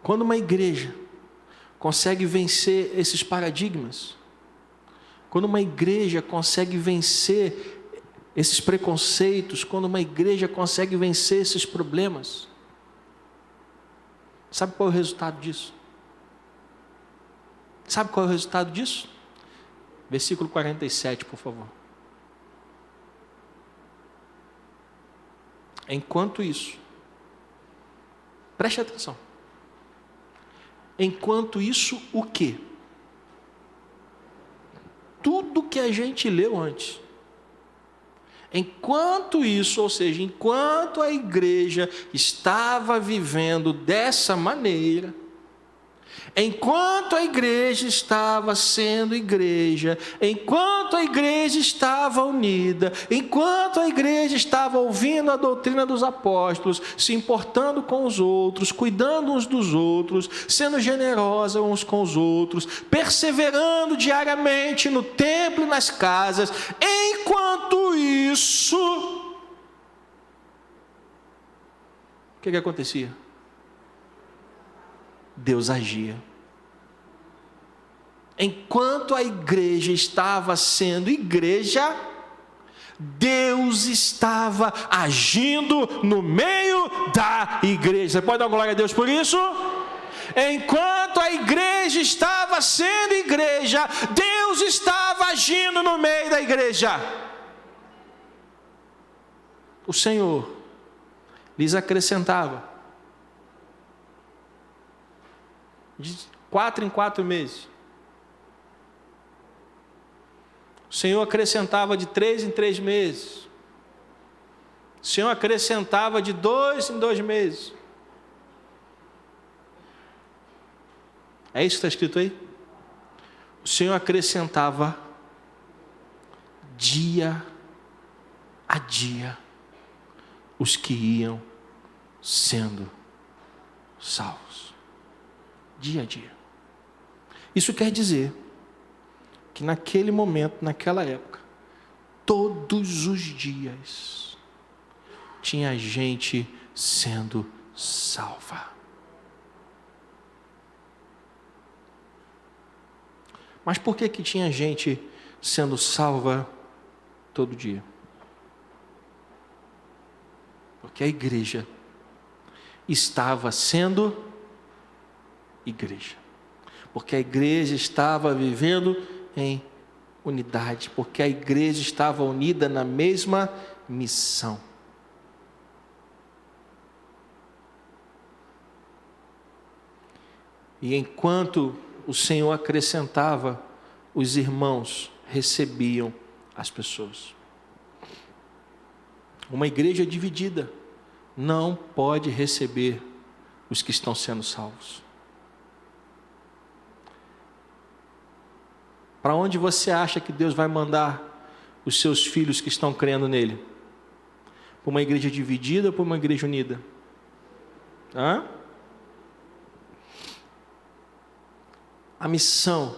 Quando uma igreja consegue vencer esses paradigmas, quando uma igreja consegue vencer esses preconceitos, quando uma igreja consegue vencer esses problemas, sabe qual é o resultado disso? Sabe qual é o resultado disso? Versículo 47, por favor. Enquanto isso, preste atenção. Enquanto isso, o quê? Tudo que a gente leu antes. Enquanto isso, ou seja, enquanto a igreja estava vivendo dessa maneira, enquanto a igreja estava sendo igreja, enquanto a igreja estava unida, enquanto a igreja estava ouvindo a doutrina dos apóstolos, se importando com os outros, cuidando uns dos outros, sendo generosa uns com os outros, perseverando diariamente no templo e nas casas, enquanto isso, o que acontecia? Deus agia. Enquanto a igreja estava sendo igreja, Deus estava agindo no meio da igreja. Você pode dar glória a Deus por isso? Enquanto a igreja estava sendo igreja, Deus estava agindo no meio da igreja. o Senhor lhes acrescentava de 4 em 4 meses. O Senhor acrescentava de 3 em 3 meses. O Senhor acrescentava de 2 em 2 meses. É isso que está escrito aí? O Senhor acrescentava dia a dia os que iam sendo salvos. Dia a dia. Isso quer dizer que naquele momento, naquela época, todos os dias tinha gente sendo salva. Mas por que tinha gente sendo salva todo dia? Porque a igreja estava sendo igreja. Porque a igreja estava vivendo em unidade. Porque a igreja estava unida na mesma missão. E enquanto o Senhor acrescentava, os irmãos recebiam as pessoas. Uma igreja dividida não pode receber os que estão sendo salvos. Para onde você acha que Deus vai mandar os seus filhos que estão crendo nele? Para uma igreja dividida ou para uma igreja unida? Hã? A missão.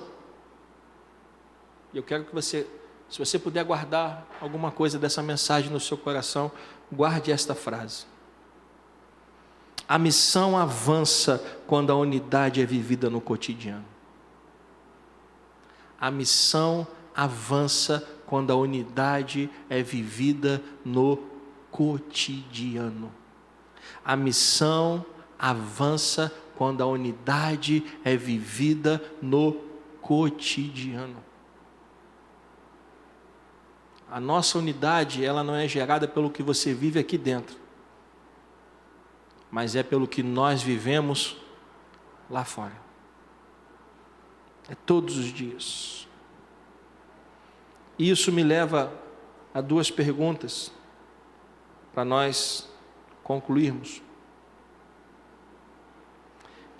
Eu quero que você, se você puder guardar alguma coisa dessa mensagem no seu coração, guarde esta frase. A missão avança quando a unidade é vivida no cotidiano. A missão avança quando a unidade é vivida no cotidiano. A missão avança quando a unidade é vivida no cotidiano. A nossa unidade, ela não é gerada pelo que você vive aqui dentro, mas é pelo que nós vivemos lá fora. É todos os dias. E isso me leva a 2 perguntas para nós concluirmos.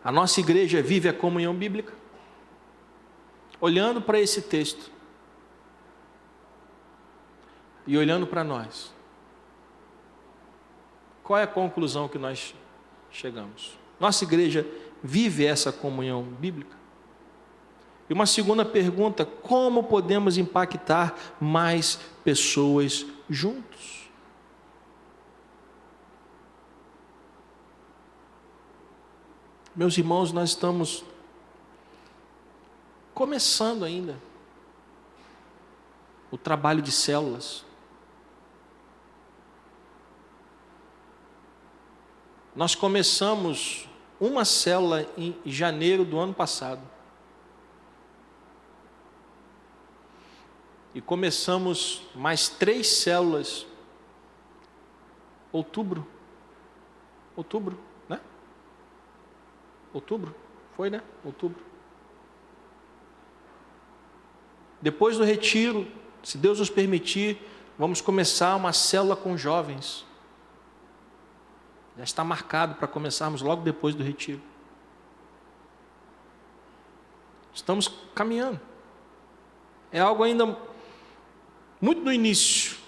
A nossa igreja vive a comunhão bíblica? Olhando para esse texto e olhando para nós, qual é a conclusão que nós chegamos? Nossa igreja vive essa comunhão bíblica? E uma segunda pergunta: como podemos impactar mais pessoas juntos? Meus irmãos, nós estamos começando ainda o trabalho de células. Nós começamos uma célula em janeiro do ano passado. E começamos mais 3 células outubro, né? Outubro, foi, né? Outubro. Depois do retiro, se Deus nos permitir, vamos começar uma célula com jovens. Já está marcado para começarmos logo depois do retiro. Estamos caminhando. É algo ainda muito no início,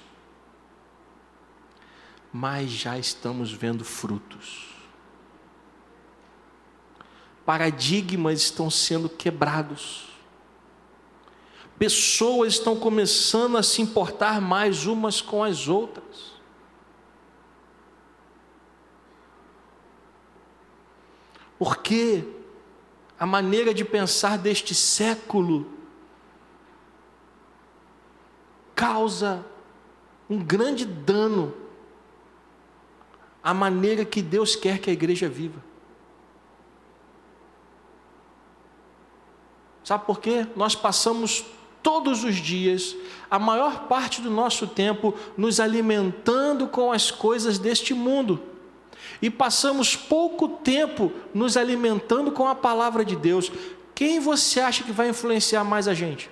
mas já estamos vendo frutos. Paradigmas estão sendo quebrados. Pessoas estão começando a se importar mais umas com as outras. Porque a maneira de pensar deste século causa um grande dano à maneira que Deus quer que a igreja viva. Sabe por quê? Nós passamos todos os dias, a maior parte do nosso tempo, nos alimentando com as coisas deste mundo. E passamos pouco tempo nos alimentando com a palavra de Deus. Quem você acha que vai influenciar mais a gente?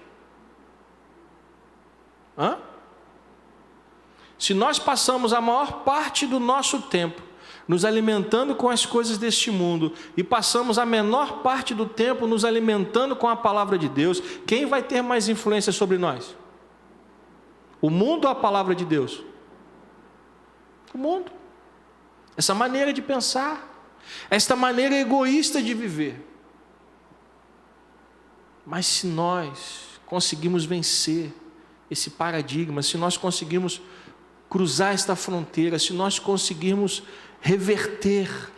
Se nós passamos a maior parte do nosso tempo nos alimentando com as coisas deste mundo e passamos a menor parte do tempo nos alimentando com a palavra de Deus, quem vai ter mais influência sobre nós? O mundo ou a palavra de Deus? O mundo. Essa maneira de pensar, esta maneira egoísta de viver. Mas se nós conseguimos vencer esse paradigma, se nós conseguimos cruzar esta fronteira, se nós conseguirmos reverter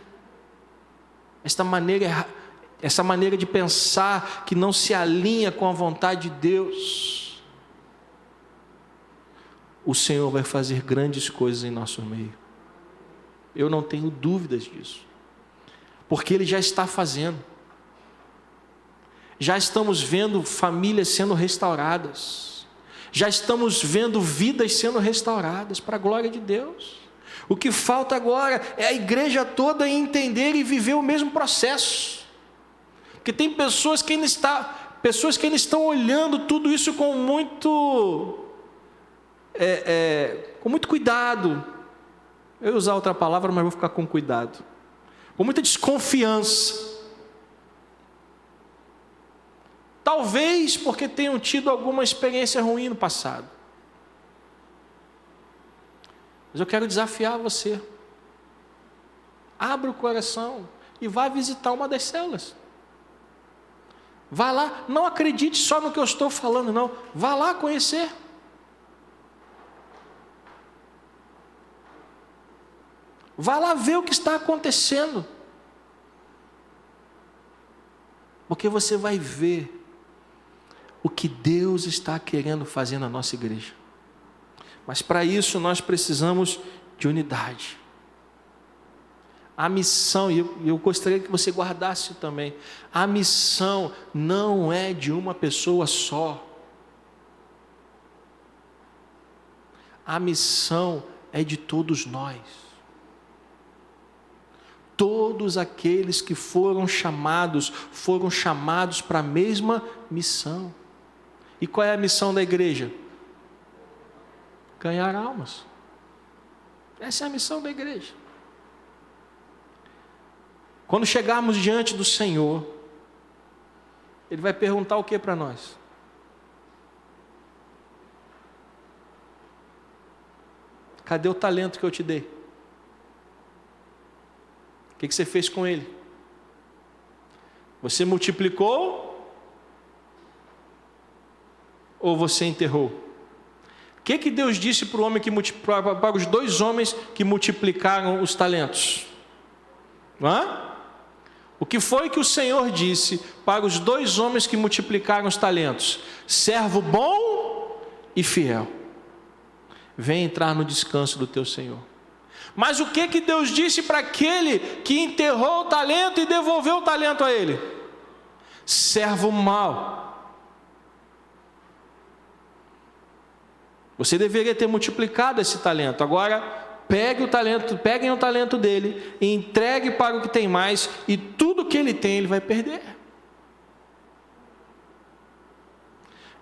essa maneira de pensar que não se alinha com a vontade de Deus, o Senhor vai fazer grandes coisas em nosso meio. Eu não tenho dúvidas disso, porque Ele já está fazendo. Já estamos vendo famílias sendo restauradas, já estamos vendo vidas sendo restauradas para a glória de Deus. O que falta agora é a igreja toda entender e viver o mesmo processo, porque tem pessoas que ainda estão olhando tudo isso com muito cuidado. Eu ia usar outra palavra, mas vou ficar com cuidado, com muita desconfiança. Talvez porque tenham tido alguma experiência ruim no passado. Mas eu quero desafiar você. Abra o coração e vá visitar uma das células. Vá lá, não acredite só no que eu estou falando, não. Vá lá conhecer. Vá lá ver o que está acontecendo. Porque você vai ver o que Deus está querendo fazer na nossa igreja. Mas para isso nós precisamos de unidade. A missão, e eu gostaria que você guardasse também, a missão não é de uma pessoa só. A missão é de todos nós. Todos aqueles que foram chamados para a mesma missão. E qual é a missão da igreja? Ganhar almas. Essa é a missão da igreja. Quando chegarmos diante do Senhor, Ele vai perguntar o que para nós? Cadê o talento que eu te dei? O que você fez com ele? Você multiplicou? Ou você enterrou? O que Deus disse para os dois homens que multiplicaram os talentos? O que foi que o Senhor disse para os dois homens que multiplicaram os talentos? Servo bom e fiel, vem entrar no descanso do teu Senhor. Mas o que Deus disse para aquele que enterrou o talento e devolveu o talento a ele? Servo mau. Você deveria ter multiplicado esse talento. Agora, peguem o talento dele, entregue para o que tem mais, e tudo que ele tem, ele vai perder.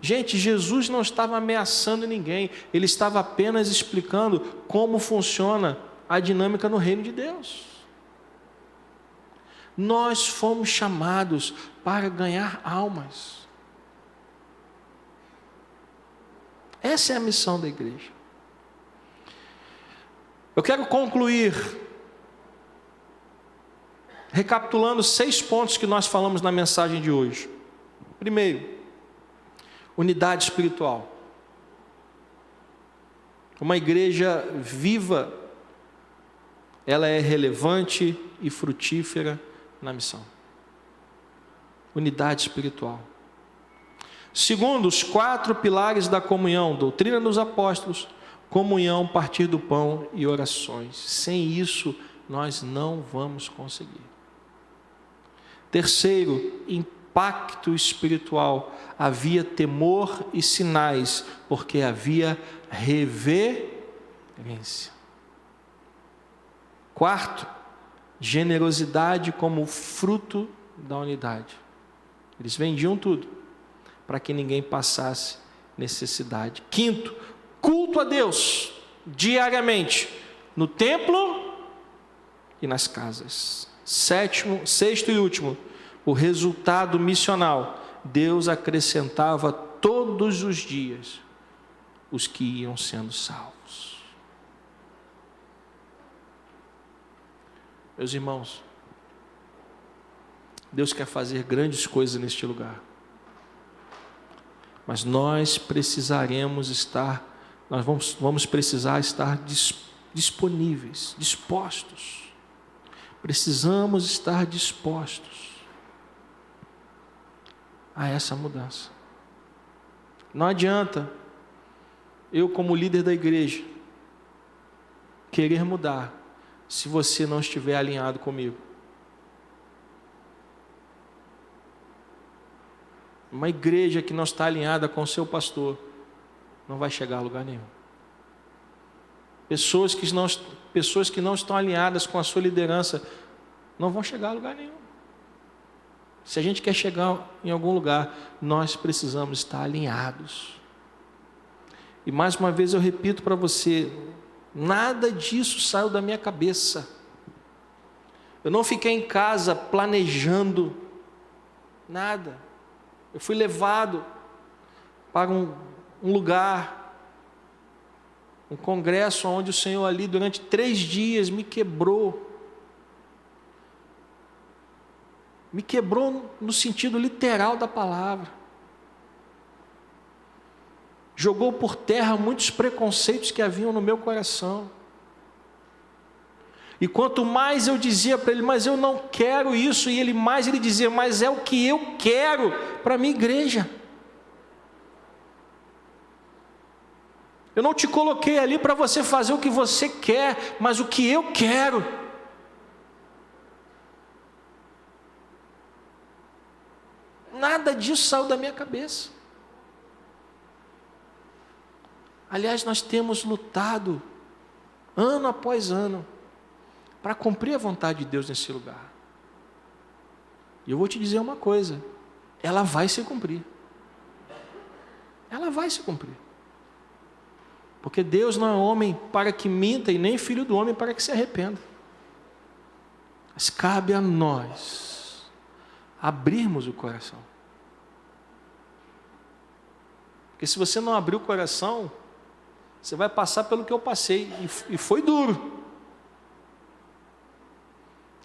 Gente, Jesus não estava ameaçando ninguém, ele estava apenas explicando como funciona a dinâmica no reino de Deus. Nós fomos chamados para ganhar almas. Essa é a missão da igreja. Eu quero concluir recapitulando 6 pontos que nós falamos na mensagem de hoje. Primeiro, unidade espiritual. Uma igreja viva, ela é relevante e frutífera na missão. Unidade espiritual. Segundo, os 4 pilares da comunhão: doutrina dos apóstolos, comunhão, partir do pão e orações. Sem isso, nós não vamos conseguir. Terceiro, pacto espiritual, havia temor e sinais, porque havia reverência. Quarto, generosidade como fruto da unidade. Eles vendiam tudo para que ninguém passasse necessidade. Quinto, culto a Deus diariamente no templo e nas casas. Sexto e último, o resultado missional. Deus acrescentava todos os dias os que iam sendo salvos. Meus irmãos, Deus quer fazer grandes coisas neste lugar, mas nós vamos precisar estar disponíveis, dispostos. Precisamos estar dispostos a essa mudança. Não adianta eu, como líder da igreja, querer mudar se você não estiver alinhado comigo. Uma igreja que não está alinhada com o seu pastor não vai chegar a lugar nenhum. Pessoas que não estão alinhadas com a sua liderança não vão chegar a lugar nenhum. Se a gente quer chegar em algum lugar, nós precisamos estar alinhados. E mais uma vez eu repito para você, nada disso saiu da minha cabeça. Eu não fiquei em casa planejando nada. Eu fui levado para um lugar, um congresso onde o Senhor ali durante 3 dias me quebrou. Me quebrou no sentido literal da palavra. Jogou por terra muitos preconceitos que haviam no meu coração. E quanto mais eu dizia para ele, mas eu não quero isso, e ele dizia, mas é o que eu quero para a minha igreja. Eu não te coloquei ali para você fazer o que você quer, mas o que eu quero. Nada disso saiu da minha cabeça. Aliás, nós temos lutado, ano após ano, para cumprir a vontade de Deus nesse lugar. E eu vou te dizer uma coisa, ela vai se cumprir. Ela vai se cumprir. Porque Deus não é homem para que minta e nem filho do homem para que se arrependa. Mas cabe a nós abrirmos o coração. Porque se você não abrir o coração, você vai passar pelo que eu passei, e foi duro.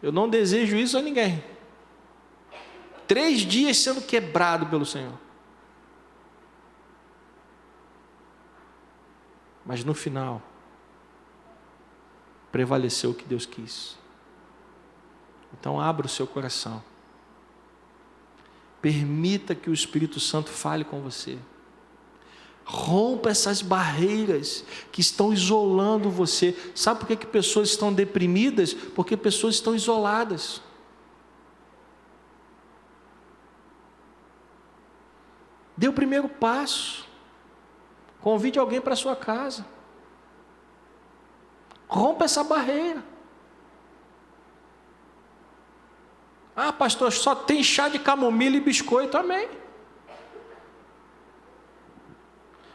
Eu não desejo isso a ninguém. 3 dias sendo quebrado pelo Senhor. Mas no final, prevaleceu o que Deus quis. Então abra o seu coração. Permita que o Espírito Santo fale com você. Rompa essas barreiras que estão isolando você. Sabe por que pessoas estão deprimidas? Porque pessoas estão isoladas. Dê o primeiro passo. Convide alguém para a sua casa. Rompa essa barreira. Ah, pastor, só tem chá de camomila e biscoito. Amém.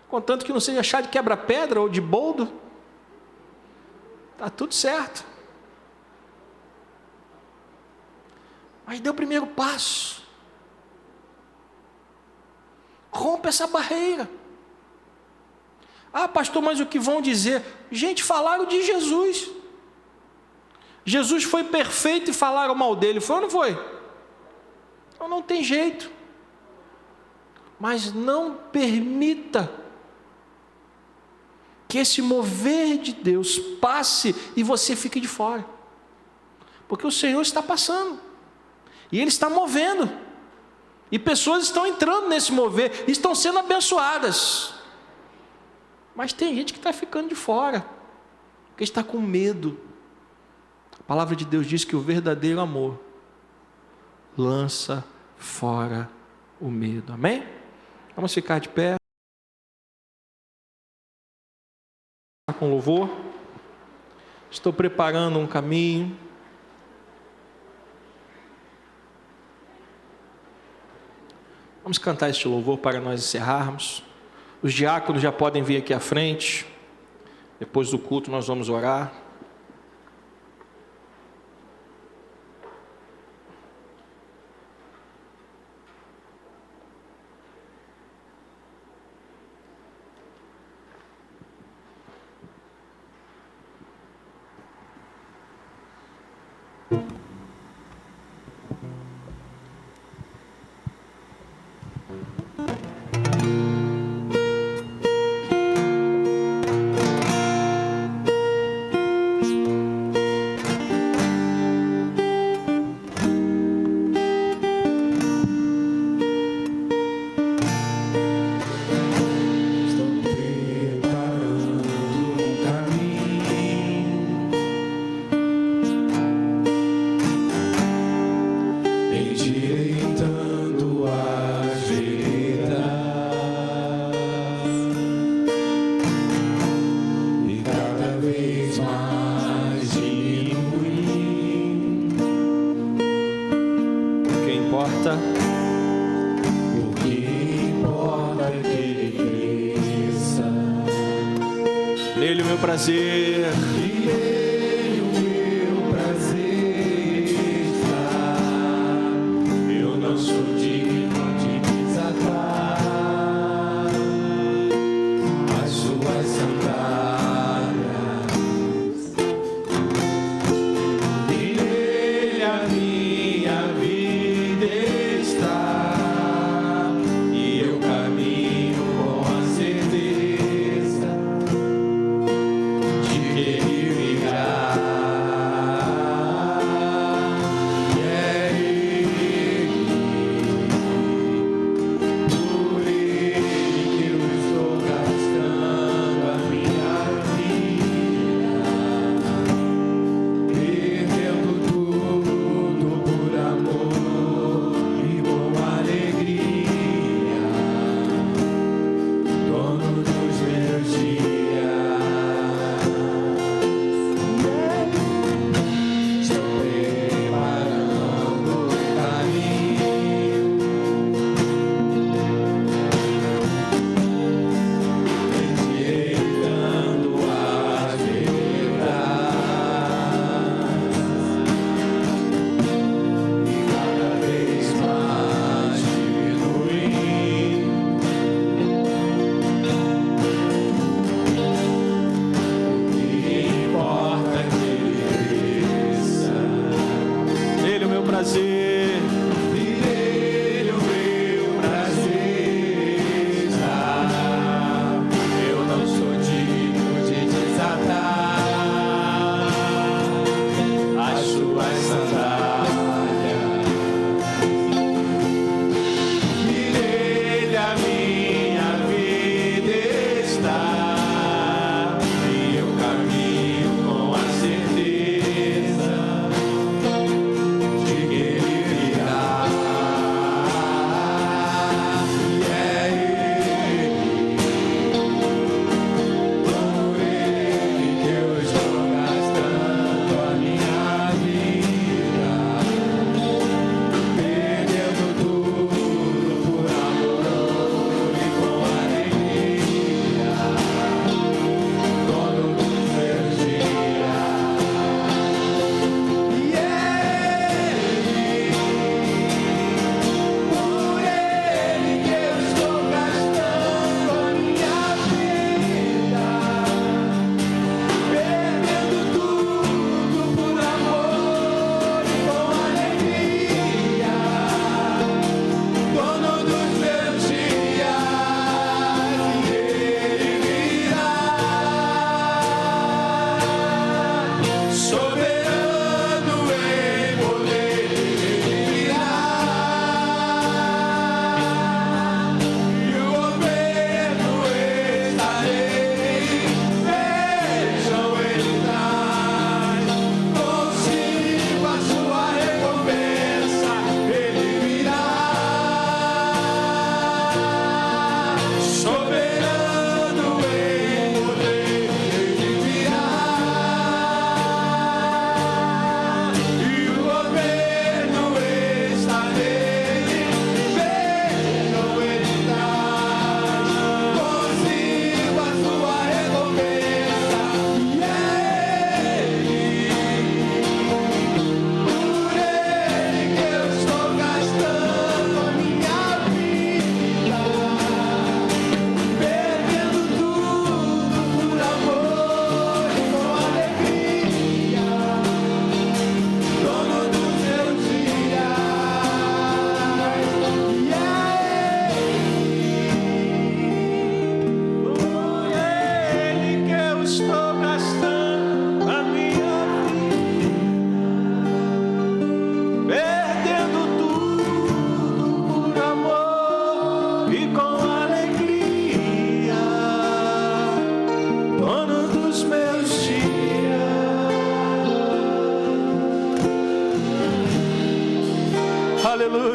Contanto que não seja chá de quebra-pedra ou de boldo, está tudo certo. Mas dê o primeiro passo. Rompa essa barreira. Ah, pastor, mas o que vão dizer? Gente, falaram de Jesus. Jesus foi perfeito e falaram mal dele. Foi ou não foi? Então não tem jeito. Mas não permita que esse mover de Deus passe e você fique de fora. Porque o Senhor está passando. E Ele está movendo. E pessoas estão entrando nesse mover, estão sendo abençoadas. Mas tem gente que está ficando de fora, porque está com medo. A palavra de Deus diz que o verdadeiro amor lança fora o medo. Amém? Vamos ficar de pé. Com louvor. Estou preparando um caminho. Vamos cantar este louvor para nós encerrarmos. Os diáconos já podem vir aqui à frente. Depois do culto nós vamos orar. Nele o meu prazer. E nele o meu prazer está. Eu não sou digno de desatar as suas sandálias. E nele a minha vida está. E eu caminho com a certeza de que Ele virá.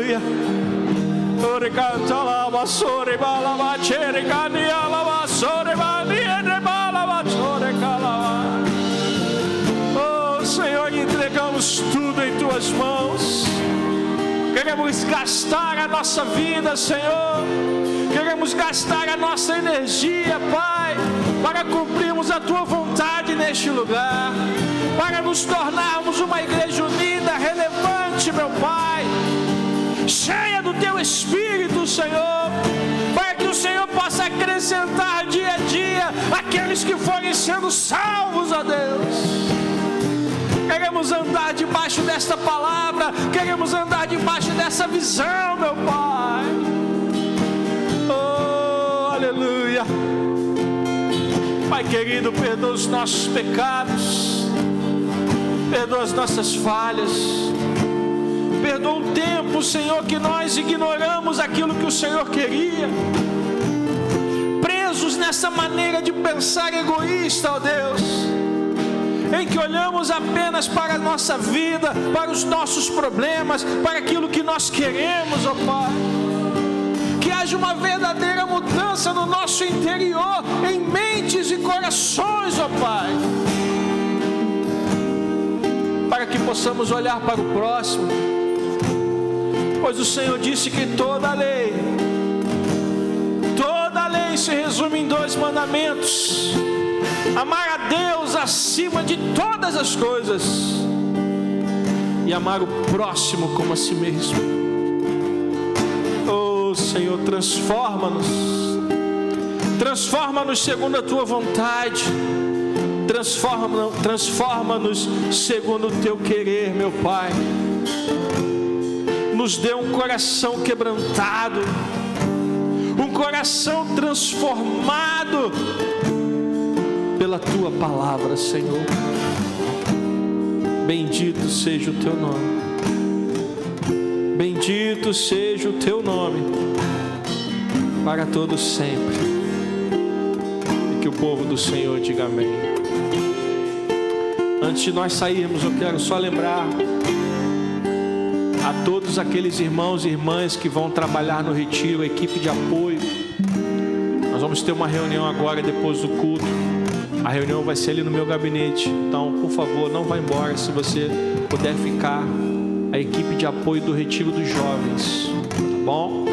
Aleluia. Oh Senhor, entregamos tudo em tuas mãos. Queremos gastar a nossa vida, Senhor. Queremos gastar a nossa energia, Pai, para cumprirmos a tua vontade neste lugar, para nos tornarmos uma igreja unida, relevante, meu Pai, cheia do teu Espírito, Senhor, para que o Senhor possa acrescentar dia a dia aqueles que forem sendo salvos, ó Deus. Queremos andar debaixo desta palavra, queremos andar debaixo dessa visão, meu Pai. Oh, aleluia. Pai querido, perdoa os nossos pecados, perdoa as nossas falhas, perdoa o tempo, Senhor, que nós ignoramos aquilo que o Senhor queria, presos nessa maneira de pensar egoísta, ó Deus, em que olhamos apenas para a nossa vida, para os nossos problemas, para aquilo que nós queremos, ó Pai. Que haja uma verdadeira mudança no nosso interior, em mentes e corações, ó Pai, para que possamos olhar para o próximo, pois o Senhor disse que toda a lei se resume em 2 mandamentos: amar a Deus acima de todas as coisas e amar o próximo como a si mesmo. Oh Senhor, transforma-nos segundo a tua vontade, transforma-nos segundo o teu querer, meu Pai. Nos dê um coração quebrantado, um coração transformado pela tua palavra, Senhor. Bendito seja o teu nome, bendito seja o teu nome, para todos sempre. E que o povo do Senhor diga amém. Antes de nós sairmos, eu quero só lembrar a todos aqueles irmãos e irmãs que vão trabalhar no retiro, a equipe de apoio. Nós vamos ter uma reunião agora depois do culto. A reunião vai ser ali no meu gabinete. Então, por favor, não vá embora. Se você puder ficar, a equipe de apoio do retiro dos jovens, tá bom?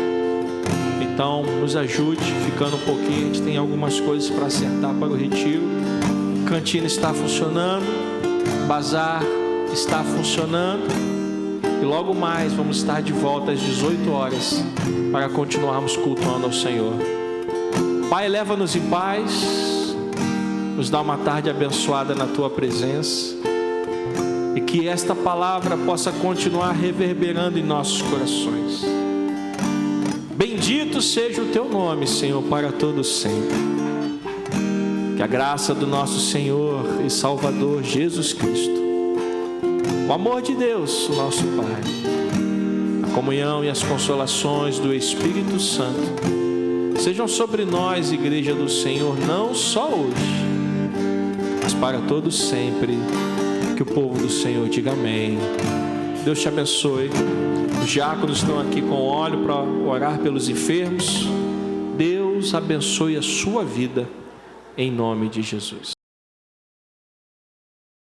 Então, nos ajude ficando um pouquinho. A gente tem algumas coisas para acertar para o retiro. Cantina está funcionando, bazar está funcionando, e logo mais vamos estar de volta às 18 horas para continuarmos cultuando ao Senhor. Pai, leva-nos em paz, nos dá uma tarde abençoada na tua presença, e que esta palavra possa continuar reverberando em nossos corações. Bendito seja o teu nome, Senhor, para todos sempre. Que a graça do nosso Senhor e Salvador Jesus Cristo, o amor de Deus, o nosso Pai, a comunhão e as consolações do Espírito Santo sejam sobre nós, Igreja do Senhor, não só hoje, mas para todos sempre. Que o povo do Senhor diga amém. Deus te abençoe. Os diáconos estão aqui com óleo para orar pelos enfermos. Deus abençoe a sua vida, em nome de Jesus.